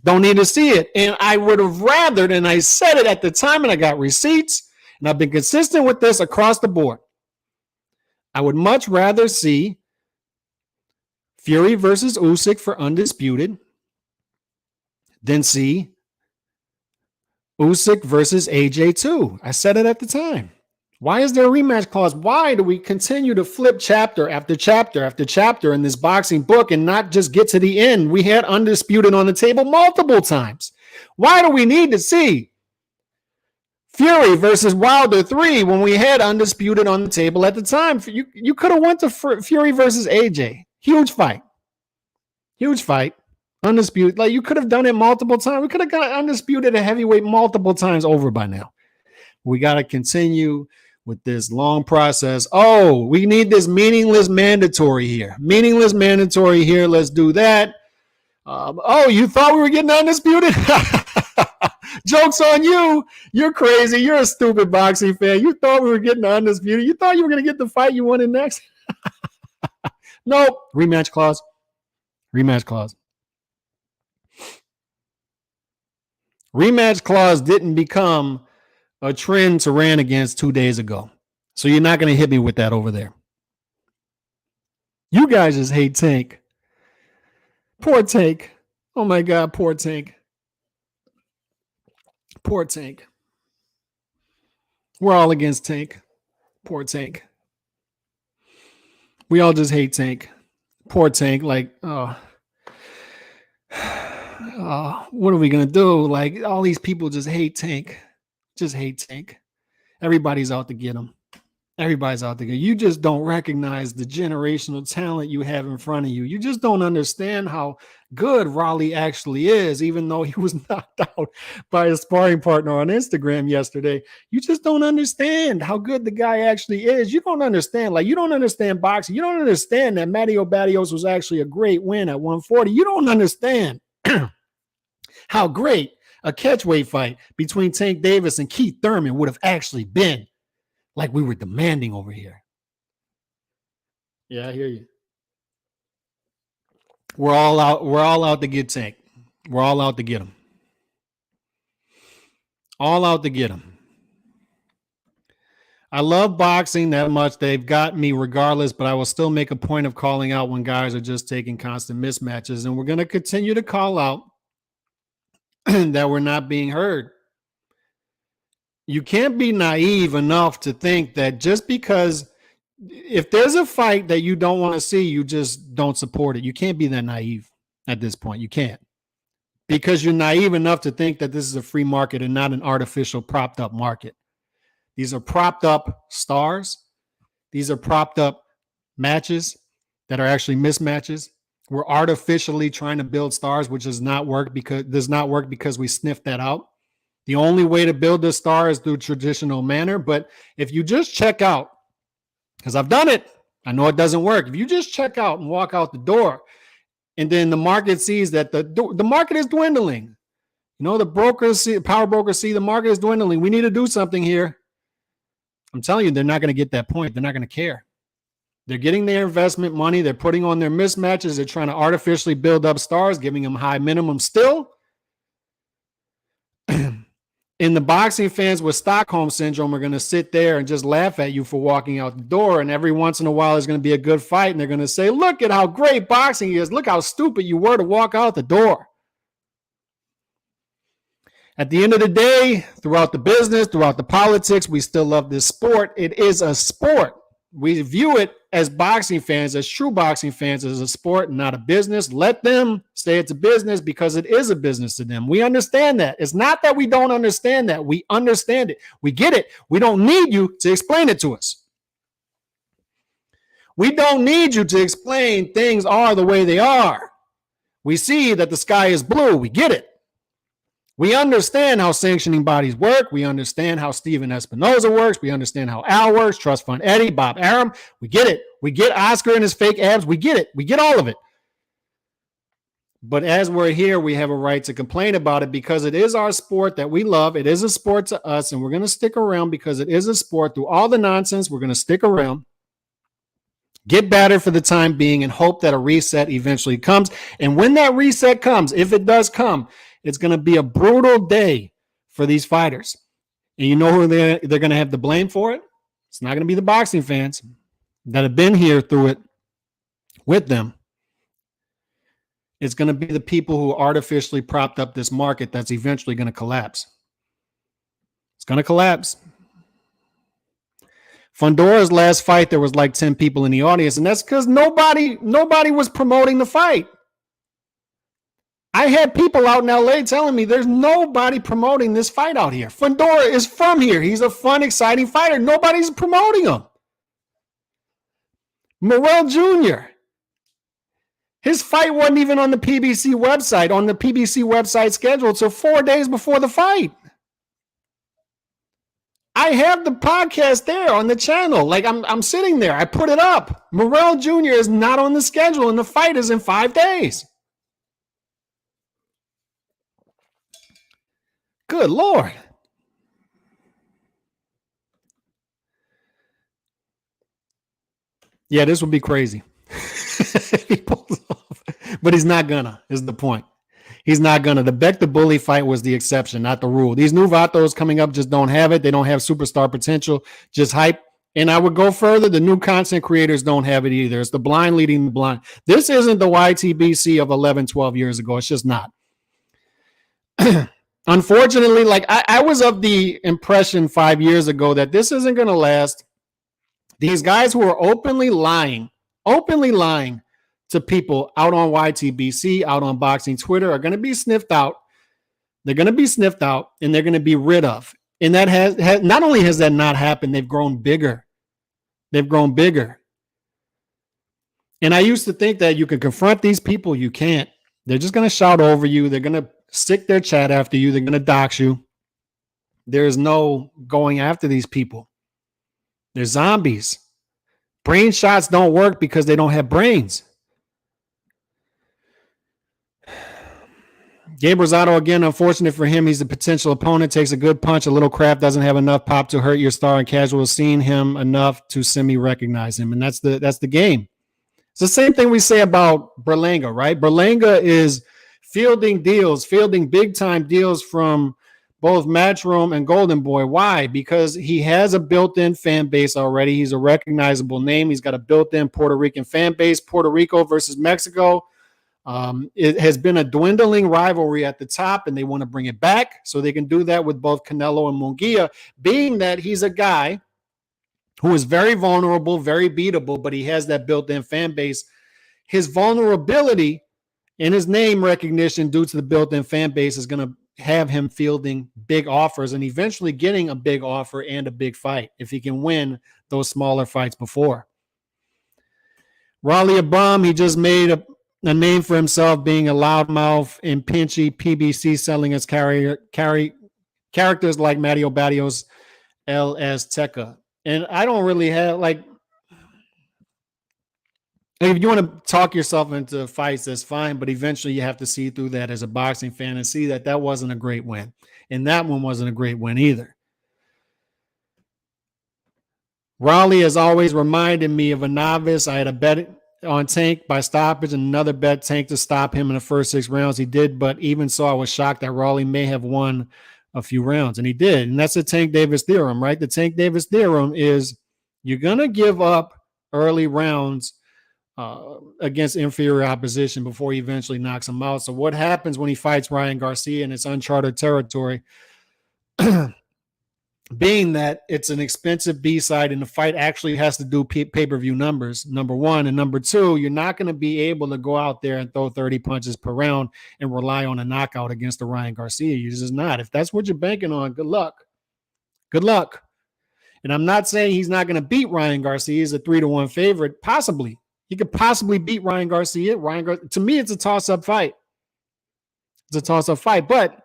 Don't need to see it. And I would have rather, and I said it at the time and I got receipts, and I've been consistent with this across the board. I would much rather see Fury versus Usyk for undisputed than see Usyk versus AJ 2. I said it at the time. Why is there a rematch clause? Why do we continue to flip chapter after chapter after chapter in this boxing book and not just get to the end? We had undisputed on the table multiple times. Why do we need to see Fury versus Wilder 3 when we had undisputed on the table at the time? You could have went to Fury versus AJ. Huge fight. Undisputed. Like, you could have done it multiple times. We could have got undisputed at heavyweight multiple times over by now. We got to continue with this long process. Oh, we need this meaningless mandatory here. Let's do that. Oh, you thought we were getting undisputed? Joke's on you. You're crazy. You're a stupid boxing fan. You thought we were getting undisputed. You thought you were going to get the fight you wanted next. Nope. Rematch clause. Rematch clause didn't become a trend to ran against 2 days ago. So you're not going to hit me with that over there. You guys just hate Tank. Poor Tank. Oh my God, poor Tank. Poor Tank. We're all against Tank. Poor Tank. We all just hate Tank. Poor Tank. Like, what are we going to do? Like, all these people just hate Tank. Everybody's out to get him. You just don't recognize the generational talent you have in front of you. You just don't understand how good Raleigh actually is, even though he was knocked out by his sparring partner on Instagram yesterday. You just don't understand how good the guy actually is. You don't understand. Like, you don't understand boxing. You don't understand that Mario Barrios was actually a great win at 140. You don't understand how great a catchweight fight between Tank Davis and Keith Thurman would have actually been. Like we were demanding over here. Yeah, I hear you. We're all out to get Tank. We're all out to get him. All out to get him. I love boxing that much. They've got me regardless, but I will still make a point of calling out when guys are just taking constant mismatches. And we're going to continue to call out that we're not being heard. You can't be naive enough to think that just because if there's a fight that you don't want to see, you just don't support it. You can't be that naive at this point. You can't. Because you're naive enough to think that this is a free market and not an artificial propped up market. These are propped up stars. These are propped up matches that are actually mismatches. We're artificially trying to build stars, which does not work because we sniffed that out. The only way to build a star is through traditional manner. But if you just check out, because I've done it, I know it doesn't work. If you just check out and walk out the door, and then the market sees that the market is dwindling. You know, the power brokers see the market is dwindling. We need to do something here. I'm telling you, they're not going to get that point. They're not going to care. They're getting their investment money. They're putting on their mismatches. They're trying to artificially build up stars, giving them high minimum still. And the boxing fans with Stockholm syndrome are going to sit there and just laugh at you for walking out the door. And every once in a while, there's going to be a good fight. And they're going to say, look at how great boxing is. Look how stupid you were to walk out the door. At the end of the day, throughout the business, throughout the politics, we still love this sport. It is a sport. We view it as boxing fans, as true boxing fans, as a sport, not a business. Let them say it's a business because it is a business to them. We understand that. It's not that we don't understand that. We understand it. We get it. We don't need you to explain it to us. We don't need you to explain things are the way they are. We see that the sky is blue. We get it. We understand how sanctioning bodies work. We understand how Steven Espinoza works. We understand how Al works, Trust Fund Eddie, Bob Arum. We get it. We get Oscar and his fake abs. We get it. We get all of it. But as we're here, we have a right to complain about it because it is our sport that we love. It is a sport to us, and we're going to stick around because it is a sport. Through all the nonsense, we're going to stick around, get better for the time being, and hope that a reset eventually comes. And when that reset comes, if it does come, it's going to be a brutal day for these fighters. And you know who they're going to have to blame for it? It's not going to be the boxing fans that have been here through it with them. It's going to be the people who artificially propped up this market that's eventually going to collapse. It's going to collapse. Fundora's last fight, there was like 10 people in the audience, and that's because nobody was promoting the fight. I had people out in LA telling me there's nobody promoting this fight out here. Fundora is from here. He's a fun, exciting fighter. Nobody's promoting him. Morrell Jr., his fight wasn't even on the PBC website scheduled until 4 days before the fight. I have the podcast there on the channel. Like I'm sitting there. I put it up. Morrell Jr. is not on the schedule, and the fight is in 5 days. Good Lord. Yeah, this would be crazy. He pulls off. But he's not gonna, is the point. He's not gonna. The Beck the Bully fight was the exception, not the rule. These new Vatos coming up just don't have it. They don't have superstar potential, just hype. And I would go further. The new content creators don't have it either. It's the blind leading the blind. This isn't the YTBC of 11, 12 years ago. It's just not. Unfortunately, like I was of the impression 5 years ago that this isn't going to last. These guys who are openly lying to people out on YTBC, out on boxing Twitter are going to be sniffed out. They're going to be sniffed out, and they're going to be rid of. And that has not only has that not happened, they've grown bigger. They've grown bigger. And I used to think that you can confront these people. You can't. They're just going to shout over you. They're going to stick their chat after you. They're going to dox you. There's no going after these people. They're zombies. Brain shots don't work because they don't have brains. Gabe Rosado, again, unfortunate for him. He's a potential opponent, takes a good punch. A little crap, doesn't have enough pop to hurt your star, and casual seeing him enough to semi-recognize him. And that's the game. It's the same thing we say about Berlanga, right? Berlanga is fielding big-time deals from both Matchroom and Golden Boy. Why? Because he has a built-in fan base already. He's a recognizable name. He's got a built-in Puerto Rican fan base. Puerto Rico versus Mexico. It has been a dwindling rivalry at the top, and they want to bring it back so they can do that with both Canelo and Munguia, being that he's a guy who is very vulnerable, very beatable, but he has that built-in fan base. His vulnerability and his name recognition due to the built-in fan base is going to have him fielding big offers and eventually getting a big offer and a big fight if he can win those smaller fights before. Raleigh Abram, he just made a name for himself being a loudmouth and pinchy PBC selling his characters like Mario Barrios, El Azteca. And I don't really have, like, if you want to talk yourself into fights, that's fine. But eventually you have to see through that as a boxing fan and see that that wasn't a great win. And that one wasn't a great win either. Raleigh has always reminded me of a novice. I had a bet on Tank by stoppage and another bet Tank to stop him in the first 6 rounds. He did, but even so, I was shocked that Raleigh may have won a few rounds, and he did. And that's the Tank Davis theorem, right? The Tank Davis theorem is you're going to give up early rounds against inferior opposition before he eventually knocks him out. So what happens when he fights Ryan Garcia in it's uncharted territory? Being that it's an expensive B-side and the fight actually has to do pay-per-view numbers, number one. And number two, you're not going to be able to go out there and throw 30 punches per round and rely on a knockout against the Ryan Garcia. You're just not. If that's what you're banking on, good luck. Good luck. And I'm not saying he's not going to beat Ryan Garcia. He's a 3-1 favorite. Possibly. He could possibly beat Ryan Garcia. To me, it's a toss-up fight. It's a toss-up fight. But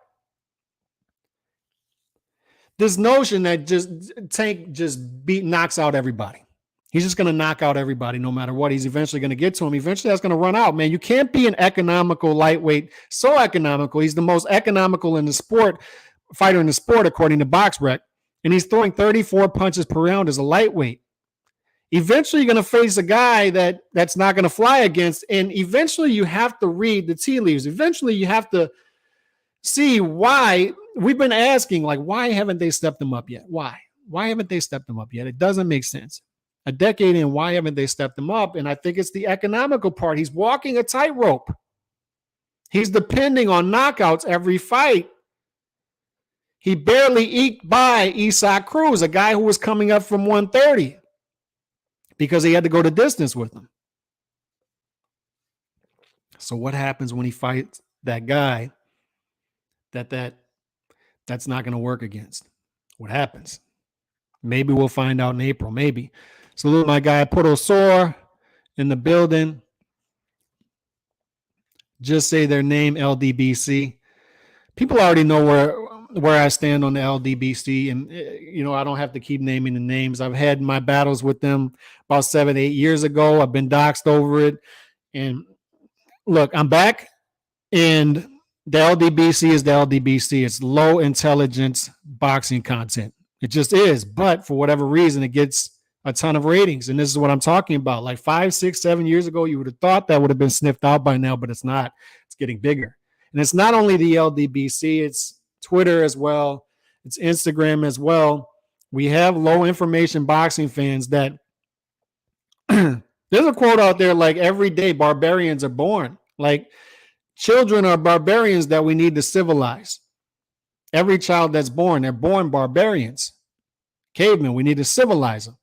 this notion that just Tank just knocks out everybody. He's just going to knock out everybody no matter what. He's eventually going to get to him. Eventually, that's going to run out, man. You can't be an economical lightweight. So economical. He's the most economical in the sport, fighter in the sport, according to BoxRec. And he's throwing 34 punches per round as a lightweight. Eventually, you're going to face a guy that's not going to fly against. And eventually, you have to read the tea leaves. Eventually, you have to see why. We've been asking, like, why haven't they stepped him up yet? Why? Why haven't they stepped him up yet? It doesn't make sense. A decade in, why haven't they stepped him up? And I think it's the economical part. He's walking a tightrope. He's depending on knockouts every fight. He barely eked by Isaac Cruz, a guy who was coming up from 130 because he had to go the distance with him. So what happens when he fights that guy that's not going to work against? What happens? Maybe we'll find out in April. Maybe. Salute my guy Puerto Sor in the building. Just say their name, LDBC. People already know where I stand on the LDBC, and I don't have to keep naming the names. I've had my battles with them about 7-8 years ago. I've been doxxed over it, and look, I'm back, and the LDBC is the LDBC. It's low intelligence boxing content. It just is. But for whatever reason, it gets a ton of ratings. And this is what I'm talking about. Like 5, 6, 7 years ago, you would have thought that would have been sniffed out by now, but it's not. It's getting bigger. And it's not only the LDBC, it's Twitter as well. It's Instagram as well. We have low information boxing fans that there's a quote out there like every day barbarians are born. Like children are barbarians that we need to civilize. Every child that's born, they're born barbarians. Cavemen, we need to civilize them.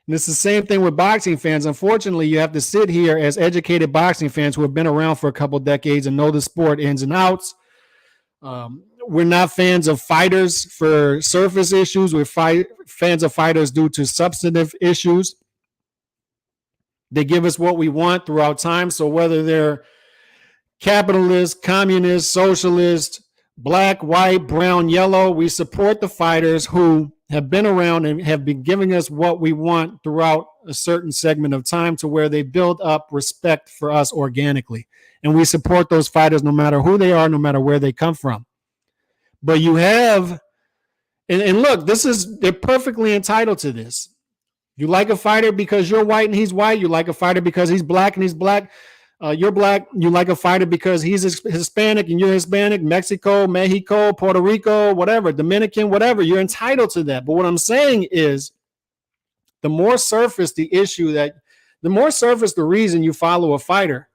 And it's the same thing with boxing fans. Unfortunately, you have to sit here as educated boxing fans who have been around for a couple decades and know the sport ins and outs. We're not fans of fighters for surface issues. We're fans of fighters due to substantive issues. They give us what we want throughout time. So whether they're capitalist, communist, socialist, black, white, brown, yellow, we support the fighters who have been around and have been giving us what we want throughout a certain segment of time to where they build up respect for us organically. And we support those fighters no matter who they are, no matter where they come from. But you have, and look, they're perfectly entitled to this. You like a fighter because you're white and he's white. You like a fighter because he's black and he's black. you're black, you like a fighter because he's Hispanic and you're Hispanic, Mexico, Puerto Rico, whatever, Dominican, whatever. You're entitled to that. But what I'm saying is the more surface the issue that, the more surface the reason you follow a fighter,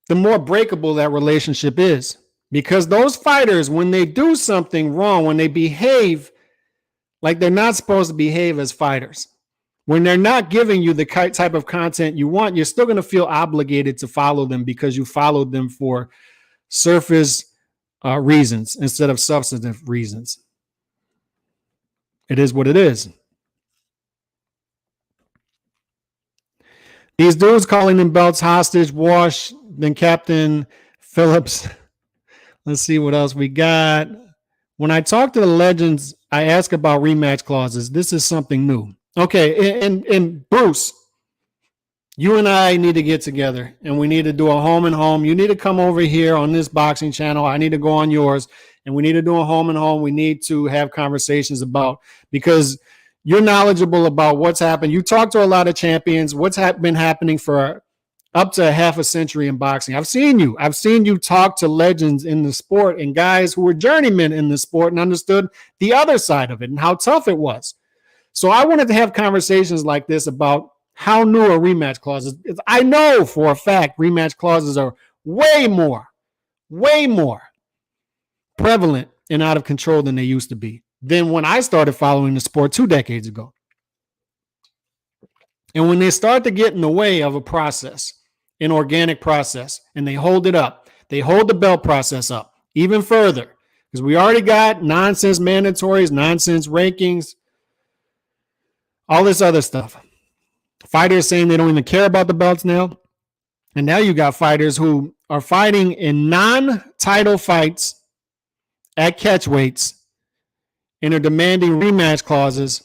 the more breakable that relationship is. Because those fighters, when they do something wrong, when they behave like they're not supposed to behave as fighters, when they're not giving you the type of content you want, you're still going to feel obligated to follow them because you followed them for surface reasons instead of substantive reasons. It is what it is. These dudes calling them belts hostage, Wash, then Captain Phillips. Let's see what else we got. When I talk to the legends, I ask about rematch clauses. This is something new. Okay, and Bruce, you and I need to get together and we need to do a home and home. You need to come over here on this boxing channel. I need to go on yours and we need to do a home and home. We need to have conversations about, because you're knowledgeable about what's happened. You talk to a lot of champions, what's been happening for up to half a century in boxing. I've seen you talk to legends in the sport and guys who were journeymen in the sport and understood the other side of it and how tough it was. So I wanted to have conversations like this about how new are rematch clauses. I know for a fact rematch clauses are way more prevalent and out of control than they used to be than when I started following the sport 2 decades ago. And when they start to get in the way of a process, an organic process, and they hold it up, they hold the belt process up even further, because we already got nonsense mandatories, nonsense rankings, all this other stuff. Fighters saying they don't even care about the belts now. And now you got fighters who are fighting in non-title fights at catch weights and are demanding rematch clauses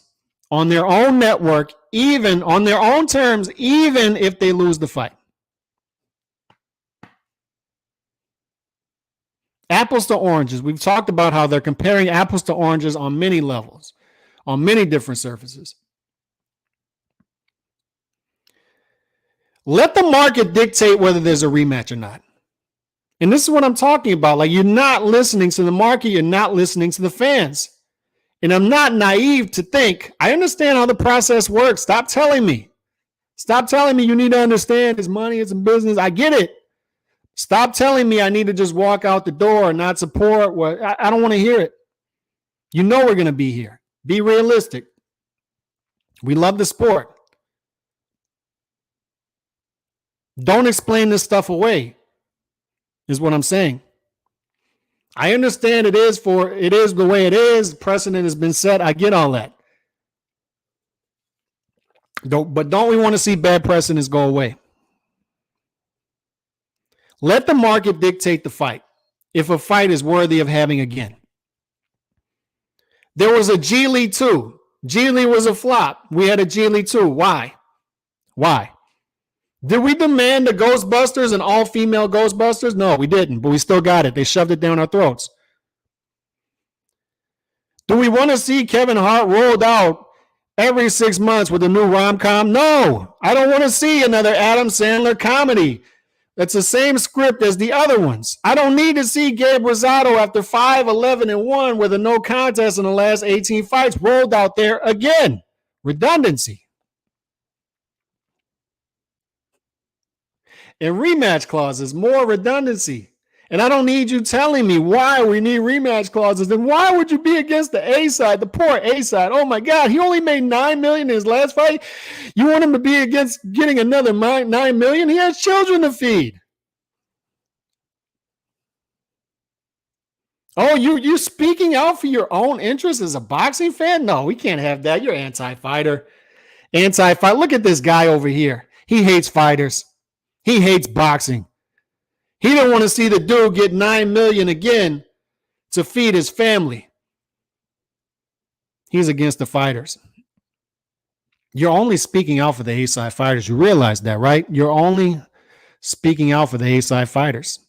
on their own network, even on their own terms, even if they lose the fight. Apples to oranges. We've talked about how they're comparing apples to oranges on many levels, on many different surfaces. Let the market dictate whether there's a rematch or not. And this is what I'm talking about. Like, you're not listening to the market. You're not listening to the fans. And I'm not naive to think, I understand how the process works. Stop telling me. Stop telling me you need to understand it's money, it's a business. I get it. Stop telling me I need to just walk out the door and not support. I don't want to hear it. You know we're going to be here. Be realistic. We love the sport. Don't explain this stuff away, is what I'm saying. I understand it is the way it is. Precedent has been set. I get all that. But don't we want to see bad precedents go away? Let the market dictate the fight if a fight is worthy of having again. There was a Geely 2. Geely was a flop. We had a Geely 2. Why? Did we demand the Ghostbusters and all-female Ghostbusters? No, we didn't, but we still got it. They shoved it down our throats. Do we want to see Kevin Hart rolled out every 6 months with a new rom-com? No, I don't want to see another Adam Sandler comedy. That's the same script as the other ones. I don't need to see Gabe Rosado after 5-11-1 with a no contest in the last 18 fights rolled out there again. Redundancy. And rematch clauses, more redundancy. And I don't need you telling me why we need rematch clauses. And why would you be against the A side, the poor A side? Oh my God, he only made $9 million in his last fight. You want him to be against getting another $9 million? He has children to feed. Oh, you speaking out for your own interests as a boxing fan? No, we can't have that. You're anti-fighter. Anti-fight. Look at this guy over here. He hates fighters. He hates boxing. He didn't want to see the dude get $9 million again to feed his family. He's against the fighters. You're only speaking out for the A-side fighters. You realize that, right? You're only speaking out for the A-side fighters.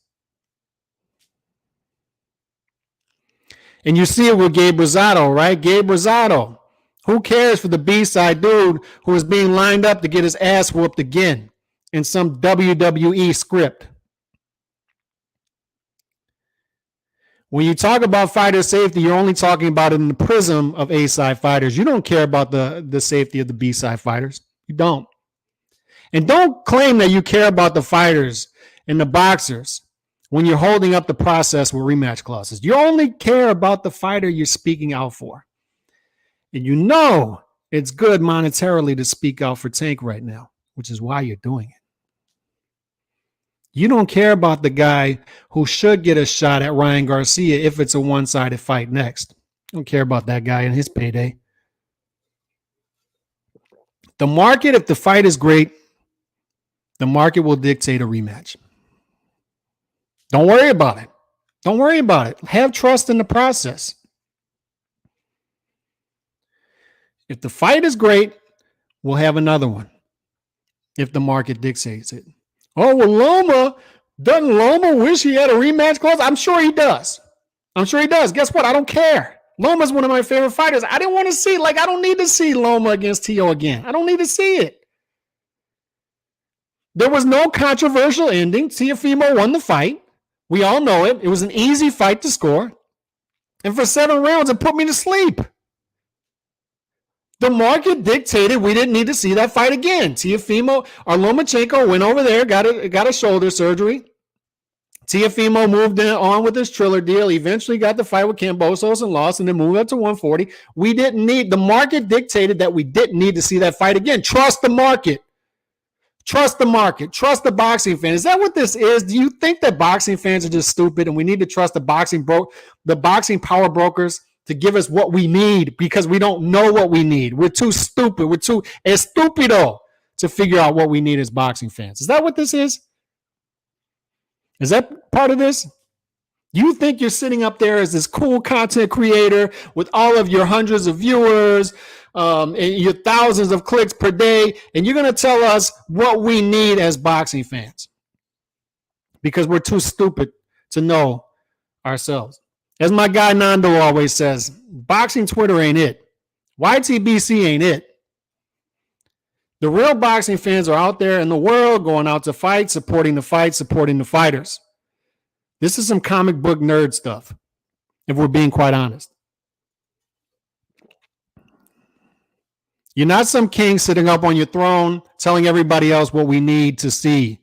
And you see it with Gabe Rosado, right? Gabe Rosado Who cares for the B-side dude who is being lined up to get his ass whooped again in some WWE script? When you talk about fighter safety, you're only talking about it in the prism of A-side fighters. You don't care about the safety of the B-side fighters. You don't. And don't claim that you care about the fighters and the boxers when you're holding up the process with rematch clauses. You only care about the fighter you're speaking out for. And you know it's good monetarily to speak out for Tank right now, which is why you're doing it. You don't care about the guy who should get a shot at Ryan Garcia if it's a one-sided fight next. You don't care about that guy and his payday. The market, if the fight is great, the market will dictate a rematch. Don't worry about it. Don't worry about it. Have trust in the process. If the fight is great, we'll have another one if the market dictates it. Oh, well, doesn't Loma wish he had a rematch clause? I'm sure he does. Guess what? I don't care. Loma's one of my favorite fighters. I didn't want to see, I don't need to see Loma against Tio again. I don't need to see it. There was no controversial ending. Teofimo won the fight. We all know it. It was an easy fight to score. And for 7 rounds, it put me to sleep. The market dictated we didn't need to see that fight again. Teofimo or Lomachenko went over there, got a shoulder surgery. Teofimo moved on with his Triller deal, eventually got the fight with Kambosos and lost, and then moved up to 140. The market dictated that we didn't need to see that fight again. Trust the market. Trust the market. Trust the boxing fan. Is that what this is? Do you think that boxing fans are just stupid and we need to trust the boxing power brokers to give us what we need because we don't know what we need? We're too stupid. We're too estupido to figure out what we need as boxing fans. Is that what this is? Is that part of this? You think you're sitting up there as this cool content creator with all of your hundreds of viewers and your thousands of clicks per day, and you're going to tell us what we need as boxing fans because we're too stupid to know ourselves. As my guy Nando always says, boxing Twitter ain't it. YTBC ain't it. The real boxing fans are out there in the world going out to fight, supporting the fight, supporting the fighters. This is some comic book nerd stuff, if we're being quite honest. You're not some king sitting up on your throne telling everybody else what we need to see.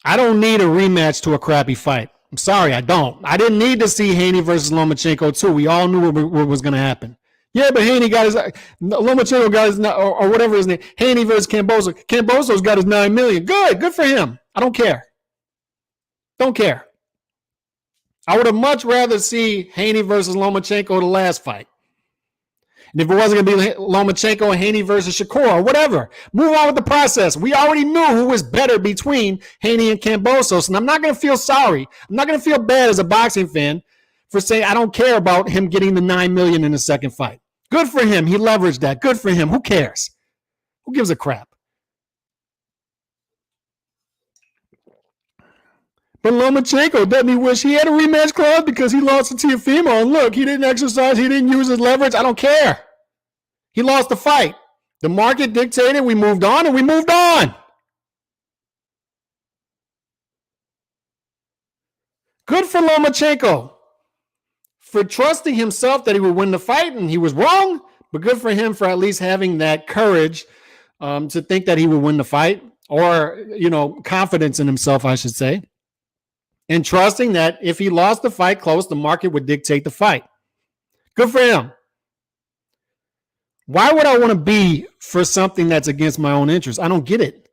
I don't need a rematch to a crappy fight. I'm sorry, I don't. I didn't need to see Haney versus Lomachenko too. We all knew what was going to happen. Yeah, but Haney got his Lomachenko got his or whatever his name. Haney versus Kambosos. Kambosos got his $9 million. Good for him. I don't care. Don't care. I would have much rather see Haney versus Lomachenko the last fight. And if it wasn't going to be Lomachenko and Haney versus Shakur or whatever, move on with the process. We already knew who was better between Haney and Kambosos, and I'm not going to feel sorry. I'm not going to feel bad as a boxing fan for saying I don't care about him getting the $9 million in the second fight. Good for him. He leveraged that. Good for him. Who cares? Who gives a crap? But Lomachenko, doesn't he wish he had a rematch clause because he lost to Teofimo? And look, he didn't exercise. He didn't use his leverage. I don't care. He lost the fight. The market dictated. We moved on, and we moved on. Good for Lomachenko for trusting himself that he would win the fight, and he was wrong. But good for him for at least having that courage to think that he would win the fight, or confidence in himself, I should say. And trusting that if he lost the fight close, the market would dictate the fight. Good for him. Why would I want to be for something that's against my own interests? I don't get it.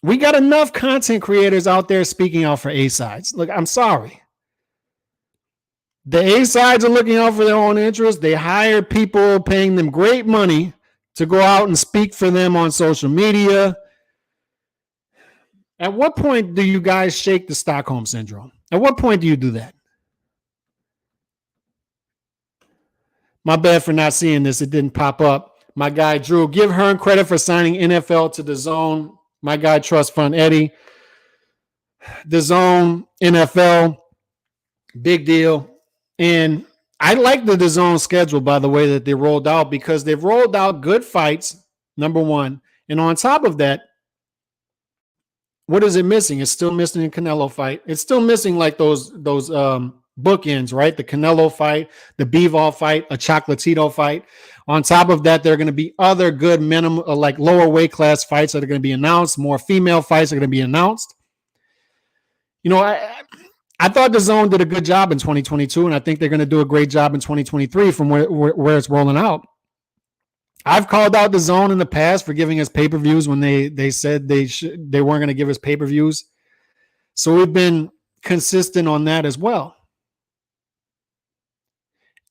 We got enough content creators out there speaking out for A-sides. Look, I'm sorry. The A-sides are looking out for their own interests. They hire people paying them great money to go out and speak for them on social media. At what point do you guys shake the Stockholm Syndrome? At what point do you do that? My bad for not seeing this. It didn't pop up. My guy, Drew, give Hearn credit for signing NFL to DAZN. My guy, Trust Fund Eddie. DAZN, NFL, big deal. And I like the DAZN schedule, by the way, that they rolled out, because they've rolled out good fights, number one. And on top of that, what is it missing? It's still missing a Canelo fight. It's still missing like those bookends, right? The Canelo fight, the Bivol fight, a Chocolatito fight. On top of that, there are going to be other good minimum, like lower weight class fights that are going to be announced. More female fights are going to be announced. You know, I thought DAZN did a good job in 2022, and I think they're going to do a great job in 2023 from where it's rolling out. I've called out DAZN in the past for giving us pay-per-views when they said they weren't going to give us pay-per-views. So we've been consistent on that as well.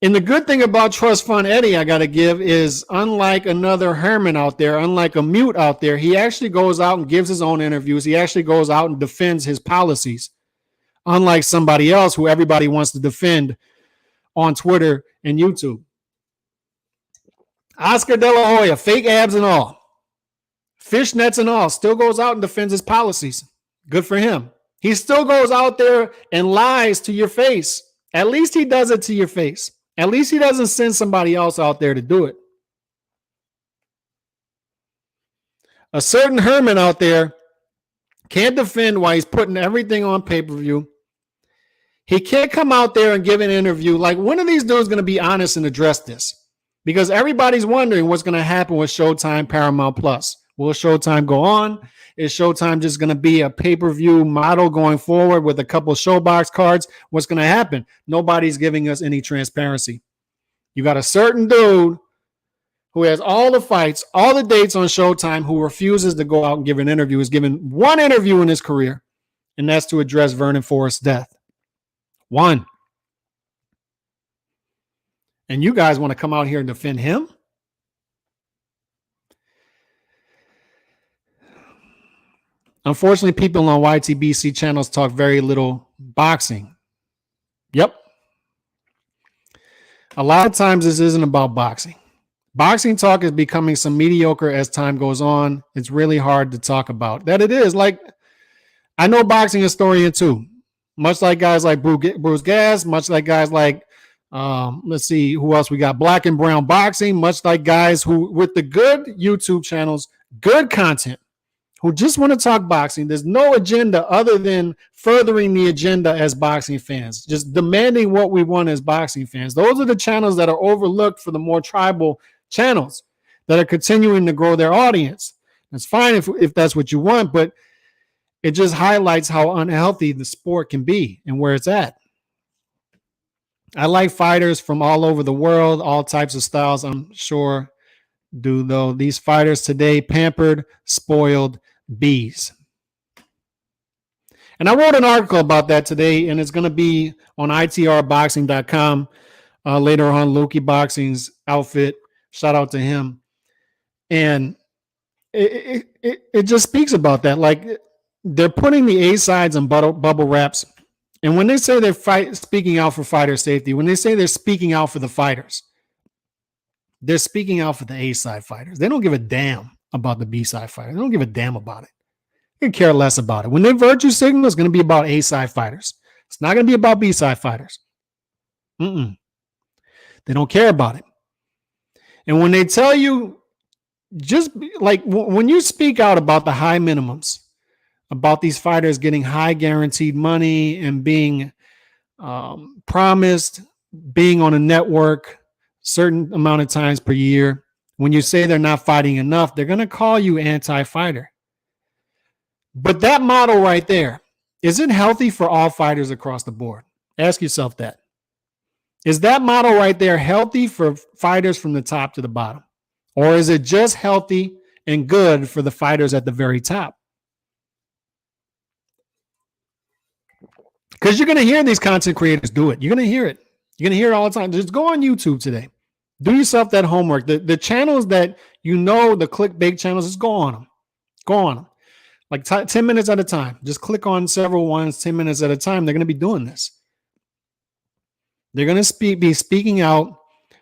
And the good thing about Trust Fund Eddie, I got to give, is unlike another Herman out there, unlike a mute out there, he actually goes out and gives his own interviews. He actually goes out and defends his policies, unlike somebody else who everybody wants to defend on Twitter and YouTube. Oscar De La Hoya, fake abs and all, fishnets and all, still goes out and defends his policies. Good for him. He still goes out there and lies to your face. At least he does it to your face. At least he doesn't send somebody else out there to do it. A certain Herman out there can't defend why he's putting everything on pay-per-view. He can't come out there and give an interview. Like, when are these dudes going to be honest and address this? Because everybody's wondering what's going to happen with Showtime Paramount Plus. Will Showtime go on? Is Showtime just going to be a pay-per-view model going forward with a couple of Showbox cards? What's going to happen? Nobody's giving us any transparency. You got a certain dude who has all the fights, all the dates on Showtime, who refuses to go out and give an interview. He's given one interview in his career, and that's to address Vernon Forrest's death. One. And you guys want to come out here and defend him? Unfortunately, people on YTBC channels talk very little boxing. Yep. A lot of times this isn't about boxing. Boxing talk is becoming some mediocre as time goes on. It's really hard to talk about. That it is. Like, I know boxing historian too. Much like guys like Bruce Gas, much like guys like, let's see, who else we got? Black and Brown Boxing, much like guys who, with the good YouTube channels, good content, who just want to talk boxing. There's no agenda other than furthering the agenda as boxing fans, just demanding what we want as boxing fans. Those are the channels that are overlooked for the more tribal channels that are continuing to grow their audience. That's fine if that's what you want, but it just highlights how unhealthy the sport can be and where it's at. I like fighters from all over the world, all types of styles, I'm sure do, though. These fighters today, pampered, spoiled bees. And I wrote an article about that today, and it's going to be on itrboxing.com later on. Lukey Boxing's outfit, shout out to him. And it just speaks about that. Like, they're putting the A-sides on bubble wraps. And when they say they're speaking out for fighter safety, when they say they're speaking out for the fighters, they're speaking out for the A-side fighters. They don't give a damn about the B-side fighters. They don't give a damn about it. They care less about it. When they virtue signal, it's going to be about A-side fighters. It's not going to be about B-side fighters. They don't care about it. And when they tell you, just like when you speak out about the high minimums, about these fighters getting high guaranteed money and being promised being on a network certain amount of times per year, when you say they're not fighting enough, they're going to call you anti-fighter. But that model right there, is it healthy for all fighters across the board? Ask yourself that. Is that model right there healthy for fighters from the top to the bottom? Or is it just healthy and good for the fighters at the very top? Because you're going to hear these content creators do it. You're going to hear it. You're going to hear it all the time. Just go on YouTube today. Do yourself that homework. The channels that you know, the clickbait channels, just go on them. Go on them. Like 10 minutes at a time. Just click on several ones 10 minutes at a time. They're going to be doing this. They're going to be speaking out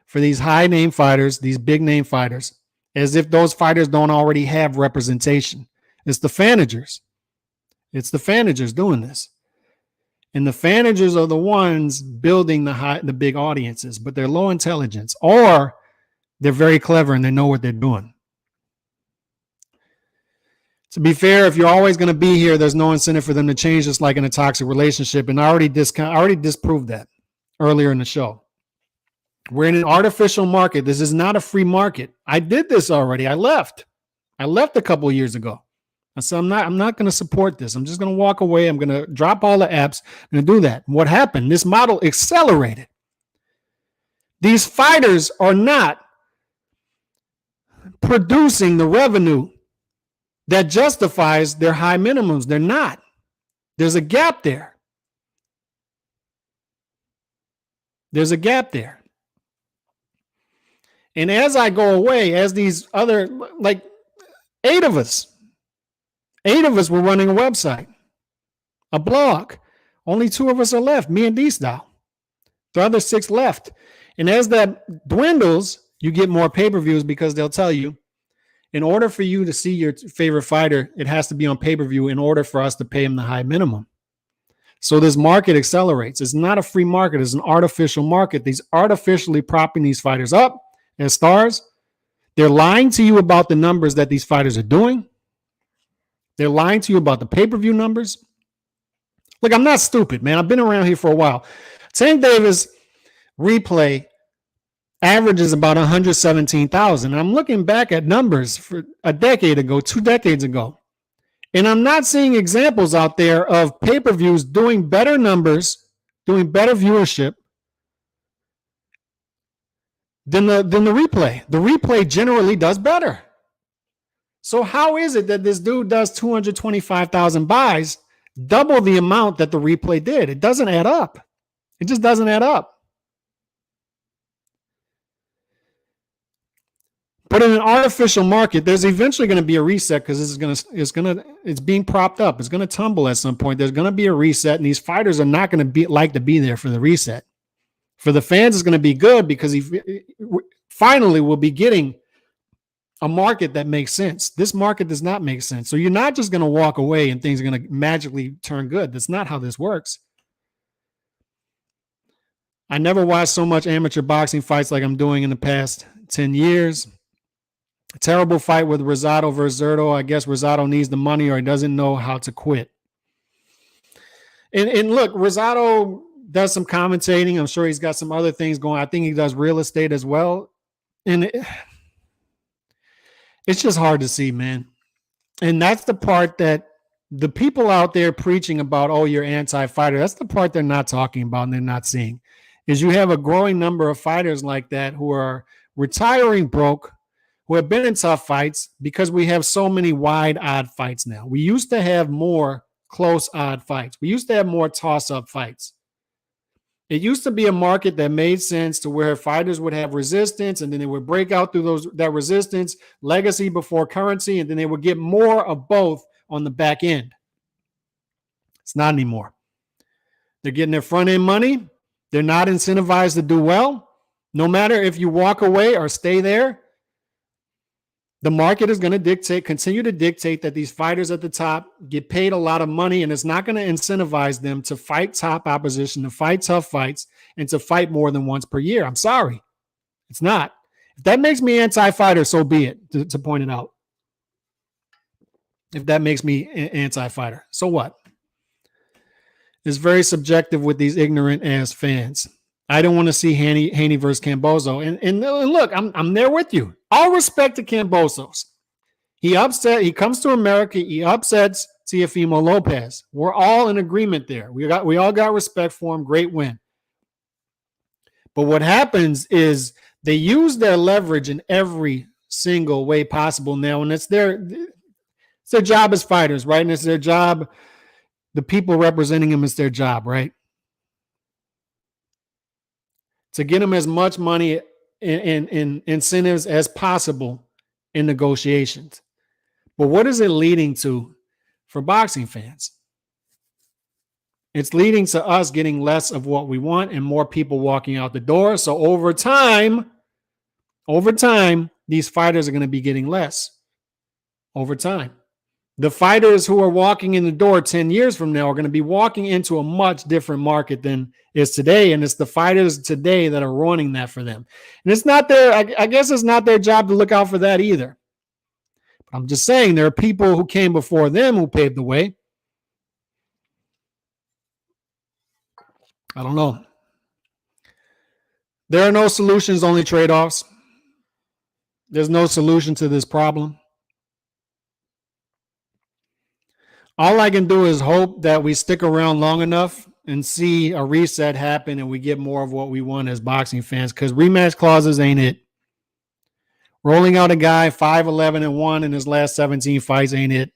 for these high-name fighters, these big-name fighters, as if those fighters don't already have representation. It's the fanagers. It's the fanagers doing this. And the managers are the ones building the big audiences, but they're low intelligence, or they're very clever and they know what they're doing. To be fair, if you're always going to be here, there's no incentive for them to change, just like in a toxic relationship. And I already disproved that earlier in the show. We're in an artificial market. This is not a free market. I did this already. I left a couple of years ago. I said, I'm not going to support this. I'm just going to walk away. I'm going to drop all the apps. I'm going to do that. What happened? This model accelerated. These fighters are not producing the revenue that justifies their high minimums. They're not. There's a gap there. There's a gap there. And as I go away, as these other, like 8 of us were running a website, a blog. Only 2 of us are left, me and D-Style. The other 6 left. And as that dwindles, you get more pay-per-views, because they'll tell you, in order for you to see your favorite fighter, it has to be on pay-per-view in order for us to pay him the high minimum. So this market accelerates. It's not a free market. It's an artificial market. These artificially propping these fighters up as stars. They're lying to you about the numbers that these fighters are doing. They're lying to you about the pay-per-view numbers. Look, I'm not stupid, man. I've been around here for a while. Tank Davis replay averages about 117,000. I'm looking back at numbers for a decade ago, 2 decades ago. And I'm not seeing examples out there of pay-per-views doing better numbers, doing better viewership than the replay. The replay generally does better. So how is it that this dude does 225,000 buys, double the amount that the replay did? It doesn't add up. It just doesn't add up. But in an artificial market, there's eventually going to be a reset, because it's being propped up. It's going to tumble at some point. There's going to be a reset, and these fighters are not going to like to be there for the reset. For the fans, it's going to be good, because he finally will be getting a market that makes sense. This market does not make sense. So you're not just going to walk away and things are going to magically turn good. That's not how this works. I never watched so much amateur boxing fights like I'm doing in the past 10 years. A terrible fight with Rosado versus Zerto. I guess Rosado needs the money, or he doesn't know how to quit. And look, Rosado does some commentating. I'm sure he's got some other things going. I think he does real estate as well. And it's just hard to see, man. And that's the part that the people out there preaching about, oh, you're anti-fighter, that's the part they're not talking about and they're not seeing, is you have a growing number of fighters like that who are retiring broke, who have been in tough fights, because we have so many wide, odd fights now. We used to have more close, odd fights. We used to have more toss-up fights. It used to be a market that made sense, to where fighters would have resistance, and then they would break out through that resistance, legacy before currency, and then they would get more of both on the back end. It's not anymore. They're getting their front end money. They're not incentivized to do well. No matter if you walk away or stay there, the market is going to continue to dictate that these fighters at the top get paid a lot of money, and it's not going to incentivize them to fight top opposition, to fight tough fights, and to fight more than once per year. I'm sorry. It's not. If that makes me anti-fighter, so be it, to point it out. If that makes me anti-fighter, so what? It's very subjective with these ignorant-ass fans. I don't want to see Haney versus Camboso. And look, I'm there with you. All respect to Cambosos. He comes to America, he upsets Teofimo Lopez. We're all in agreement there. We all got respect for him. Great win. But what happens is they use their leverage in every single way possible now, and it's their job as fighters, right? And it's their job. The people representing them, it's their job, right? To get them as much money in incentives as possible in negotiations. But what is it leading to for boxing fans? It's leading to us getting less of what we want and more people walking out the door. So over time, these fighters are going to be getting less over time. The fighters who are walking in the door 10 years from now are going to be walking into a much different market than is today. And it's the fighters today that are ruining that for them. And it's not their, I guess it's not their job to look out for that either. I'm just saying there are people who came before them who paved the way. I don't know. There are no solutions, only trade-offs. There's no solution to this problem. All I can do is hope that we stick around long enough and see a reset happen and we get more of what we want as boxing fans, because rematch clauses ain't it. Rolling out a guy 5-11-1 in his last 17 fights ain't it.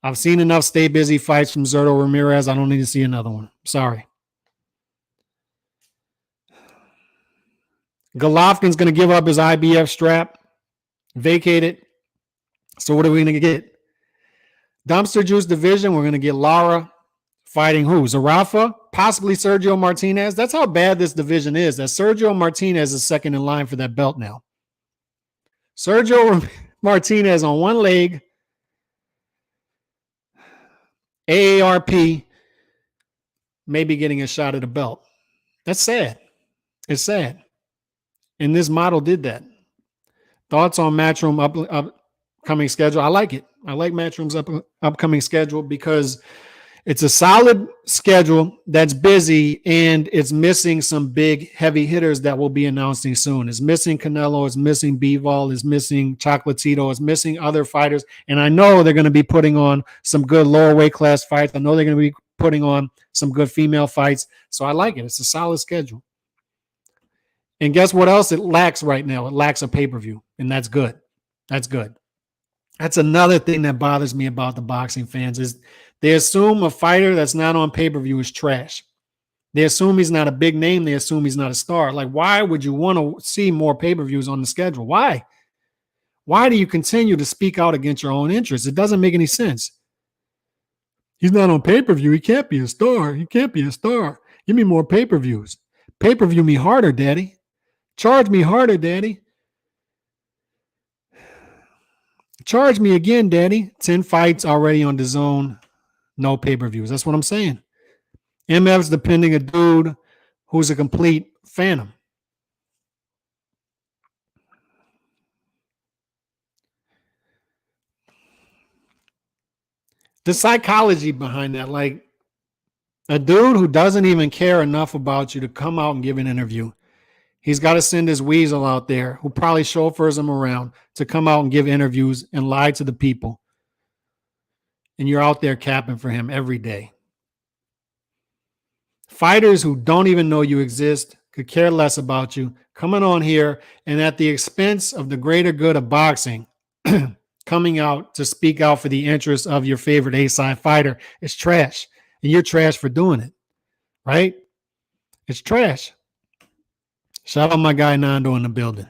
I've seen enough stay busy fights from Zurdo Ramirez. I don't need to see another one. Sorry. Golovkin's going to give up his IBF strap, vacate it. So what are we going to get? Dumpster juice division, we're going to get Lara fighting who? Zarafa? Possibly Sergio Martinez. That's how bad this division is, that Sergio Martinez is second in line for that belt now. Sergio Martinez on one leg, AARP, maybe getting a shot at a belt. That's sad. It's sad. And this model did that. Thoughts on Matchroom upcoming schedule? I like it. I like Matchroom's upcoming schedule because it's a solid schedule that's busy and it's missing some big heavy hitters that will be announcing soon. It's missing Canelo, it's missing Bivol, it's missing Chocolatito, it's missing other fighters. And I know they're going to be putting on some good lower weight class fights. I know they're going to be putting on some good female fights. So I like it. It's a solid schedule. And guess what else it lacks right now? It lacks a pay-per-view, and that's good. That's good. That's another thing that bothers me about the boxing fans is they assume a fighter that's not on pay-per-view is trash. They assume he's not a big name. They assume he's not a star. Like, why would you want to see more pay-per-views on the schedule? Why? Why do you continue to speak out against your own interests? It doesn't make any sense. He's not on pay-per-view. He can't be a star. He can't be a star. Give me more pay-per-views. Pay-per-view me harder, Daddy. Charge me harder, Daddy. Charge me again, Daddy. 10 fights already on DAZN. No pay-per-views. That's what I'm saying. MF's depending a dude who's a complete phantom. The psychology behind that, like a dude who doesn't even care enough about you to come out and give an interview. He's got to send his weasel out there who probably chauffeurs him around to come out and give interviews and lie to the people. And you're out there capping for him every day. Fighters who don't even know you exist, could care less about you, coming on here and at the expense of the greater good of boxing, coming out to speak out for the interests of your favorite A-side fighter is trash. And you're trash for doing it, right? It's trash. Shout out my guy Nando in the building.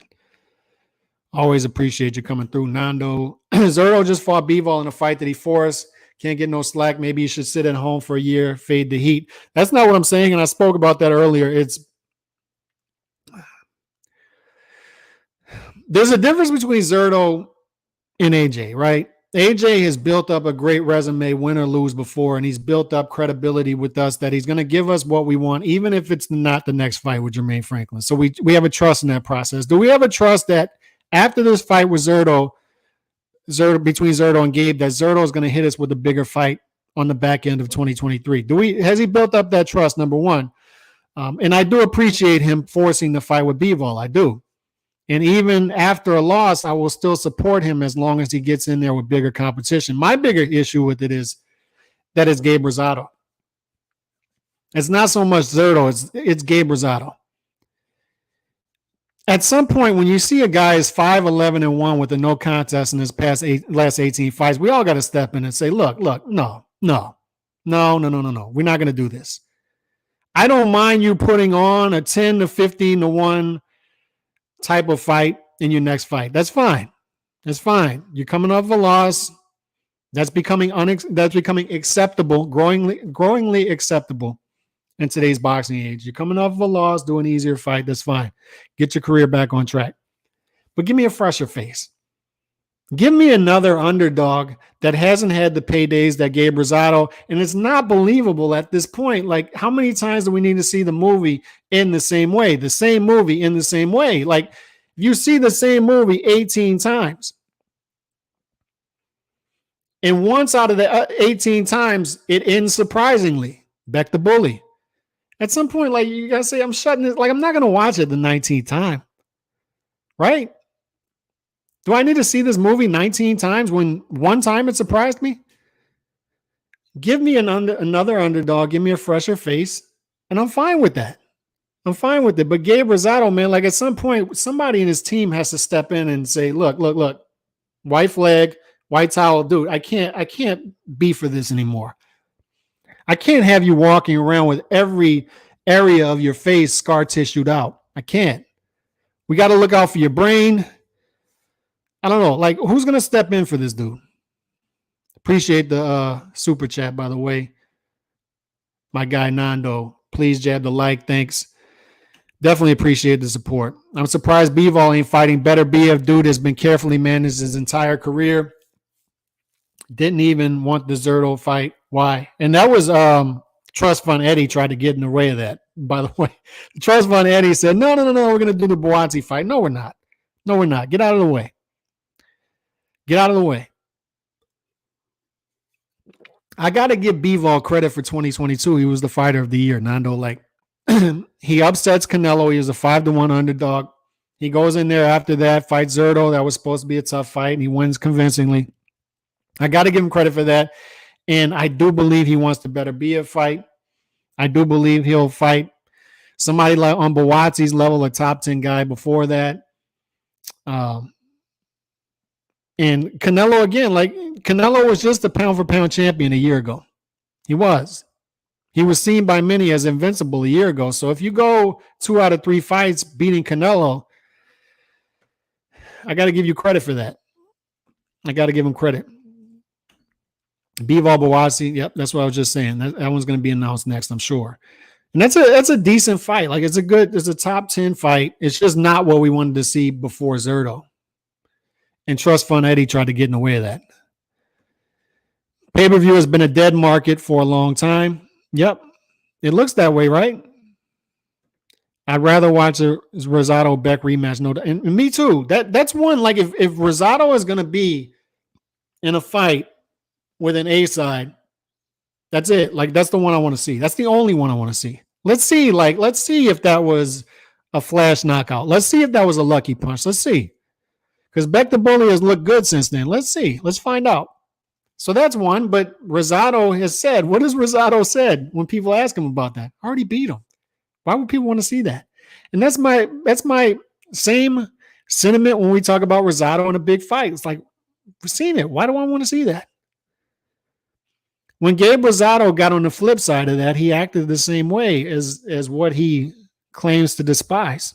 Always appreciate you coming through, Nando. Zurdo just fought Bivol in a fight that he forced. Can't get no slack. Maybe he should sit at home for a year, fade the heat. That's not what I'm saying, and I spoke about that earlier. There's a difference between Zurdo and AJ, right? AJ has built up a great resume, win or lose before, and he's built up credibility with us that he's going to give us what we want, even if it's not the next fight with Jermaine Franklin. So we have a trust in that process. Do we have a trust that after this fight with Zurdo, between Zurdo and Gabe, that Zurdo is going to hit us with a bigger fight on the back end of 2023? Has he built up that trust, number one? And I do appreciate him forcing the fight with Bivol. I do. And even after a loss, I will still support him as long as he gets in there with bigger competition. My bigger issue with it is that it's Gabe Rosado. It's not so much Zurdo, it's Gabe Rosado. At some point, when you see a guy is 5-11-1 with a no contest in his last 18 fights, we all got to step in and say, look, no. We're not going to do this. I don't mind you putting on a 10 to 15-1 type of fight in your next fight. That's fine. That's fine. You're coming off a loss. That's becoming acceptable, growingly acceptable in today's boxing age. You're coming off of a loss, do an easier fight. That's fine. Get your career back on track. But give me a fresher face. Give me another underdog that hasn't had the paydays that Gabe Rosado, and it's not believable at this point. Like, how many times do we need to see the movie in the same way? The same movie in the same way. Like, you see the same movie 18 times. And once out of the 18 times, it ends surprisingly. Beck the bully. At some point, like, you gotta say, I'm shutting it. Like, I'm not gonna watch it the 19th time. Right? Do I need to see this movie 19 times when one time it surprised me? Give me another underdog. Give me a fresher face, and I'm fine with that. I'm fine with it. But Gabe Rosado, man, like at some point, somebody in his team has to step in and say, look, white flag, white towel, dude. I can't be for this anymore. I can't have you walking around with every area of your face scar tissued out. I can't. We got to look out for your brain. I don't know. Like, who's going to step in for this dude? Appreciate the super chat, by the way. My guy Nando. Please jab the like. Thanks. Definitely appreciate the support. I'm surprised Bivol ain't fighting better. BF dude has been carefully managed his entire career. Didn't even want the Zerto fight. Why? And that was Trust Fund Eddie tried to get in the way of that, by the way. Trust Fund Eddie said, no, we're going to do the Buatsi fight. No, we're not. No, we're not. Get out of the way. Get out of the way. I got to give Bivol credit for 2022. He was the fighter of the year, Nando. Like, he upsets Canelo. He was a 5-1 underdog. He goes in there after that, fights Zerto. That was supposed to be a tough fight, and he wins convincingly. I got to give him credit for that. And I do believe he wants to better be a fight. I do believe he'll fight somebody like on Buatsi's level, a top 10 guy before that. And Canelo, again, like Canelo was just a pound for pound champion a year ago. He was. He was seen by many as invincible a year ago. So if you go 2 out of 3 fights beating Canelo, I got to give you credit for that. I got to give him credit. Bivol Buatsi, yep, that's what I was just saying. That one's going to be announced next, I'm sure. And that's a decent fight. Like it's a top 10 fight. It's just not what we wanted to see before Zerto. And Trust Fund Eddie tried to get in the way of that. Pay-per-view has been a dead market for a long time. Yep. It looks that way, right? I'd rather watch a Rosado Beck rematch. No, and me too. That's one. Like if Rosado is going to be in a fight with an A side, that's it. Like that's the one I want to see. That's the only one I want to see. Let's see if that was a flash knockout. Let's see if that was a lucky punch. Let's see. Because Beck the Bully has looked good since then. Let's see. Let's find out. So that's one. But Rosado has said, what has Rosado said when people ask him about that? I already beat him. Why would people want to see that? And that's my same sentiment when we talk about Rosado in a big fight. It's like, we've seen it. Why do I want to see that? When Gabe Rosado got on the flip side of that, he acted the same way as what he claims to despise.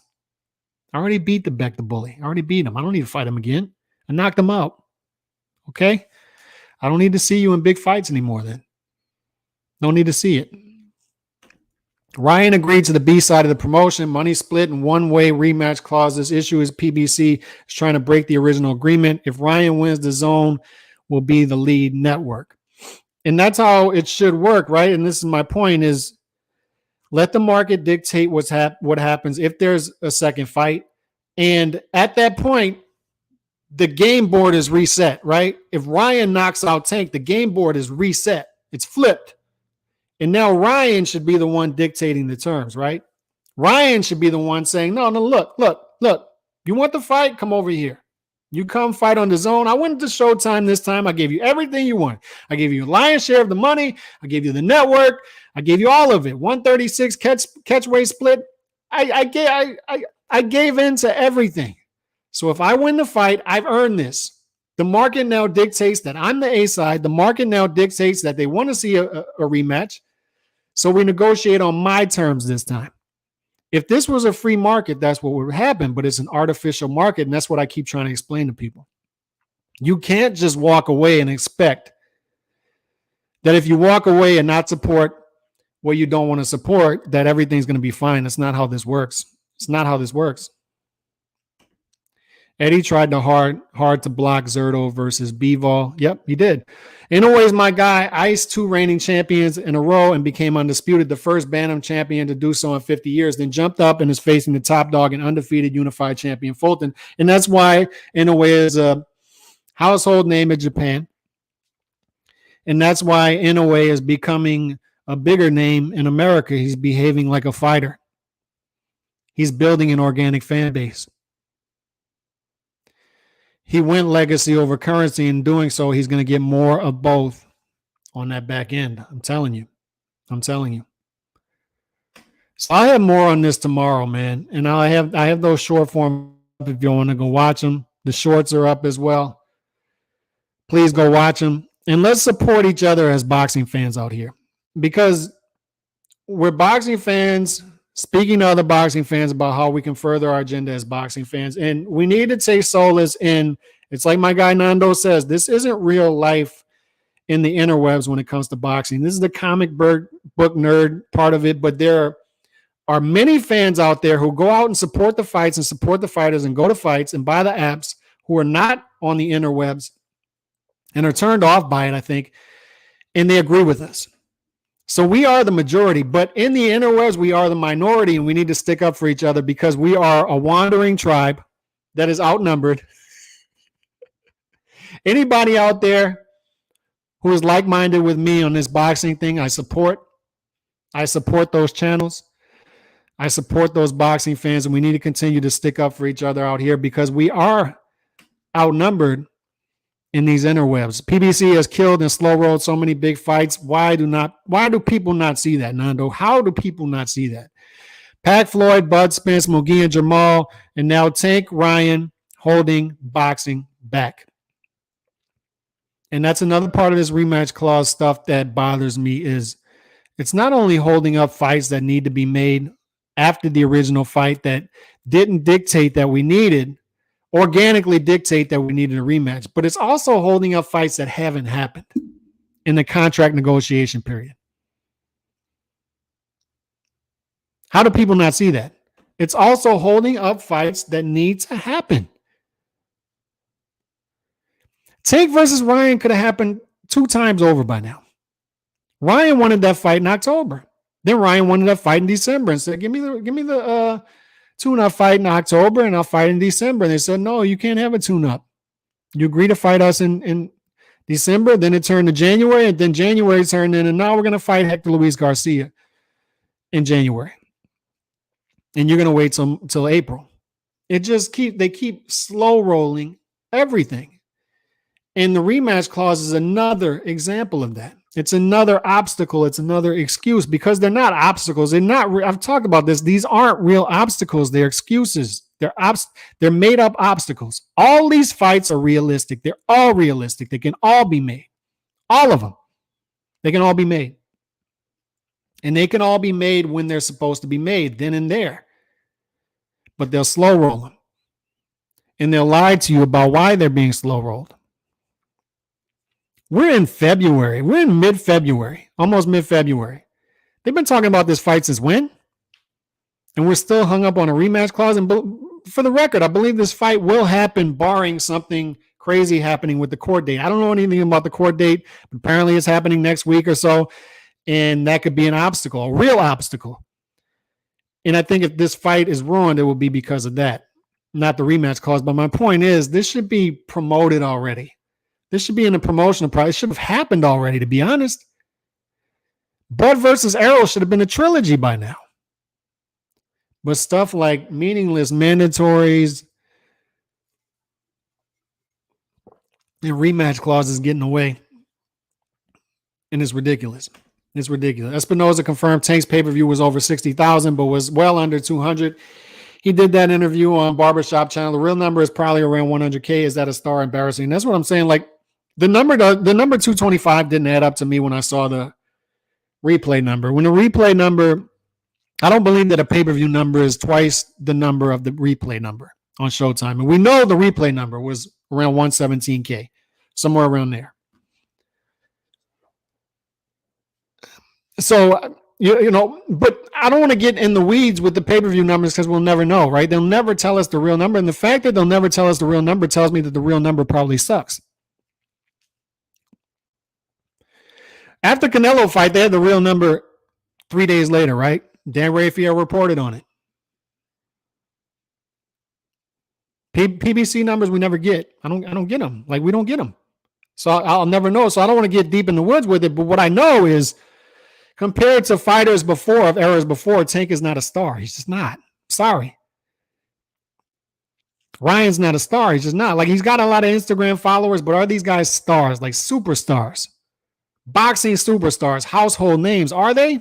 I already beat the Beck the Bully. I already beat him. I don't need to fight him again. I knocked him out. Okay? I don't need to see you in big fights anymore then. Don't need to see it. Ryan agreed to the B side of the promotion. Money split and one-way rematch clauses. Issue is PBC is trying to break the original agreement. If Ryan wins, the Zone will be the lead network. And that's how it should work, right? And this is my point is let the market dictate what happens if there's a second fight. And at that point, the game board is reset, right? If Ryan knocks out Tank, the game board is reset. It's flipped. And now Ryan should be the one dictating the terms, right? Ryan should be the one saying, no, look. You want the fight? Come over here. You come fight on the Zone. I went to Showtime this time. I gave you everything you want. I gave you a lion's share of the money. I gave you the network. I gave you all of it. 136 catchweight split. I gave in to everything. So if I win the fight, I've earned this. The market now dictates that I'm the A side. The market now dictates that they want to see a rematch. So we negotiate on my terms this time. If this was a free market, that's what would happen, but it's an artificial market, and that's what I keep trying to explain to people. You can't just walk away and expect that if you walk away and not support what you don't want to support, that everything's going to be fine. That's not how this works. It's not how this works. Eddie tried to hard to block Zerto versus Bivol. Yep, he did. Inoue's my guy. Iced 2 reigning champions in a row and became undisputed, the first Bantam champion to do so in 50 years. Then jumped up and is facing the top dog and undefeated unified champion Fulton. And that's why Inoue is a household name in Japan. And that's why Inoue is becoming a bigger name in America. He's behaving like a fighter. He's building an organic fan base. He went legacy over currency. In doing so, he's going to get more of both on that back end. I'm telling you. So I have more on this tomorrow, man. And I have those short form if you want to go watch them. The shorts are up as well. Please go watch them. And let's support each other as boxing fans out here. Because we're boxing fans speaking to other boxing fans about how we can further our agenda as boxing fans. And we need to take solace in, it's like my guy Nando says, this isn't real life in the interwebs when it comes to boxing. This is the comic book nerd part of it, but there are many fans out there who go out and support the fights and support the fighters and go to fights and buy the apps who are not on the interwebs and are turned off by it, I think, and they agree with us. So we are the majority, but in the interwebs, we are the minority, and we need to stick up for each other because we are a wandering tribe that is outnumbered. Anybody out there who is like-minded with me on this boxing thing, I support. I support those channels. I support those boxing fans, and we need to continue to stick up for each other out here because we are outnumbered in these interwebs. PBC has killed and slow rolled so many big fights. Why do people not see that, Nando? How do people not see that? Pac Floyd, Bud Spence, Mugi, and Jamal, and now Tank Ryan holding boxing back. And that's another part of this rematch clause stuff that bothers me is it's not only holding up fights that need to be made after the original fight that didn't dictate that we needed, organically dictate that we needed a rematch, but it's also holding up fights that haven't happened in the contract negotiation period. How do people not see that? It's also holding up fights that need to happen. Tank versus Ryan could have happened 2 times over by now. Ryan wanted that fight in October. Then Ryan wanted that fight in December and said, give me the tune-up fight in October and I'll fight in December. And they said, no, you can't have a tune-up. You agree to fight us in December, then it turned to January, and then January turned in, and now we're going to fight Hector Luis Garcia in January. And you're going to wait till April. They keep slow rolling everything. And the rematch clause is another example of that. It's another obstacle. It's another excuse because they're not obstacles. I've talked about this. These aren't real obstacles. They're excuses. They're made up obstacles. All these fights are realistic. They're all realistic. They can all be made. All of them. They can all be made. And they can all be made when they're supposed to be made, then and there. But they'll slow roll them. And they'll lie to you about why they're being slow rolled. We're in February. We're in mid-February, almost mid-February. They've been talking about this fight since when? And we're still hung up on a rematch clause. And for the record, I believe this fight will happen barring something crazy happening with the court date. I don't know anything about the court date, but apparently it's happening next week or so. And that could be an obstacle, a real obstacle. And I think if this fight is ruined, it will be because of that, not the rematch clause. But my point is, this should be promoted already. This should be in the promotional process. It should have happened already, to be honest. Bud versus Arrow should have been a trilogy by now. But stuff like meaningless mandatories and rematch clauses getting away. And it's ridiculous. It's ridiculous. Espinoza confirmed Tank's pay-per-view was over 60,000, but was well under 200. He did that interview on Barbershop Channel. The real number is probably around 100K. Is that a star? Embarrassing. That's what I'm saying. Like, the number 225 didn't add up to me when I saw the replay number. When the replay number, I don't believe that a pay-per-view number is twice the number of the replay number on Showtime. And we know the replay number was around 117K, somewhere around there. So But I don't want to get in the weeds with the pay-per-view numbers because we'll never know, right? They'll never tell us the real number. And the fact that they'll never tell us the real number tells me that the real number probably sucks. After Canelo fight, they had the real number 3 days later, right? Dan Rafael reported on it. PBC numbers we never get. I don't get them. Like, we don't get them. So I'll never know. So I don't want to get deep in the woods with it. But what I know is, compared to fighters before, of eras before, Tank is not a star. He's just not. Sorry. Ryan's not a star. He's just not. Like, he's got a lot of Instagram followers, but are these guys stars? Like, superstars? Boxing superstars, household names. Are they?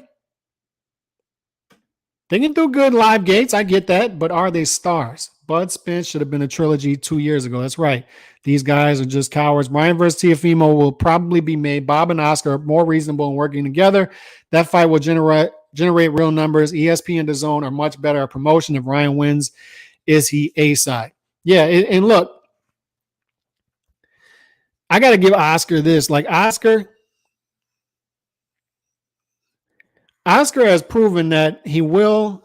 They can do good live gates. I get that. But are they stars? Bud Spence should have been a trilogy 2 years ago. That's right. These guys are just cowards. Ryan versus Teofimo will probably be made. Bob and Oscar are more reasonable in working together. That fight will generate real numbers. ESPN and DAZN are much better at promotion. If Ryan wins, is he A-side? Yeah, and look, I got to give Oscar this. Like, Oscar has proven that he will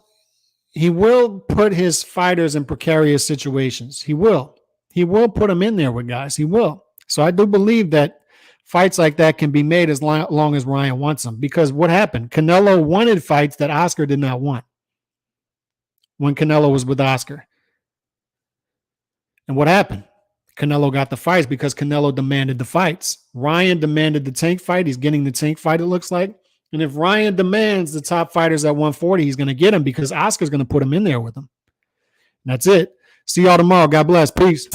put his fighters in precarious situations. He will put them in there with guys. He will. So I do believe that fights like that can be made as long as Ryan wants them. Because what happened? Canelo wanted fights that Oscar did not want when Canelo was with Oscar. And what happened? Canelo got the fights because Canelo demanded the fights. Ryan demanded the Tank fight. He's getting the Tank fight, it looks like. And if Ryan demands the top fighters at 140, he's going to get them because Oscar's going to put him in there with him. And that's it. See y'all tomorrow. God bless. Peace.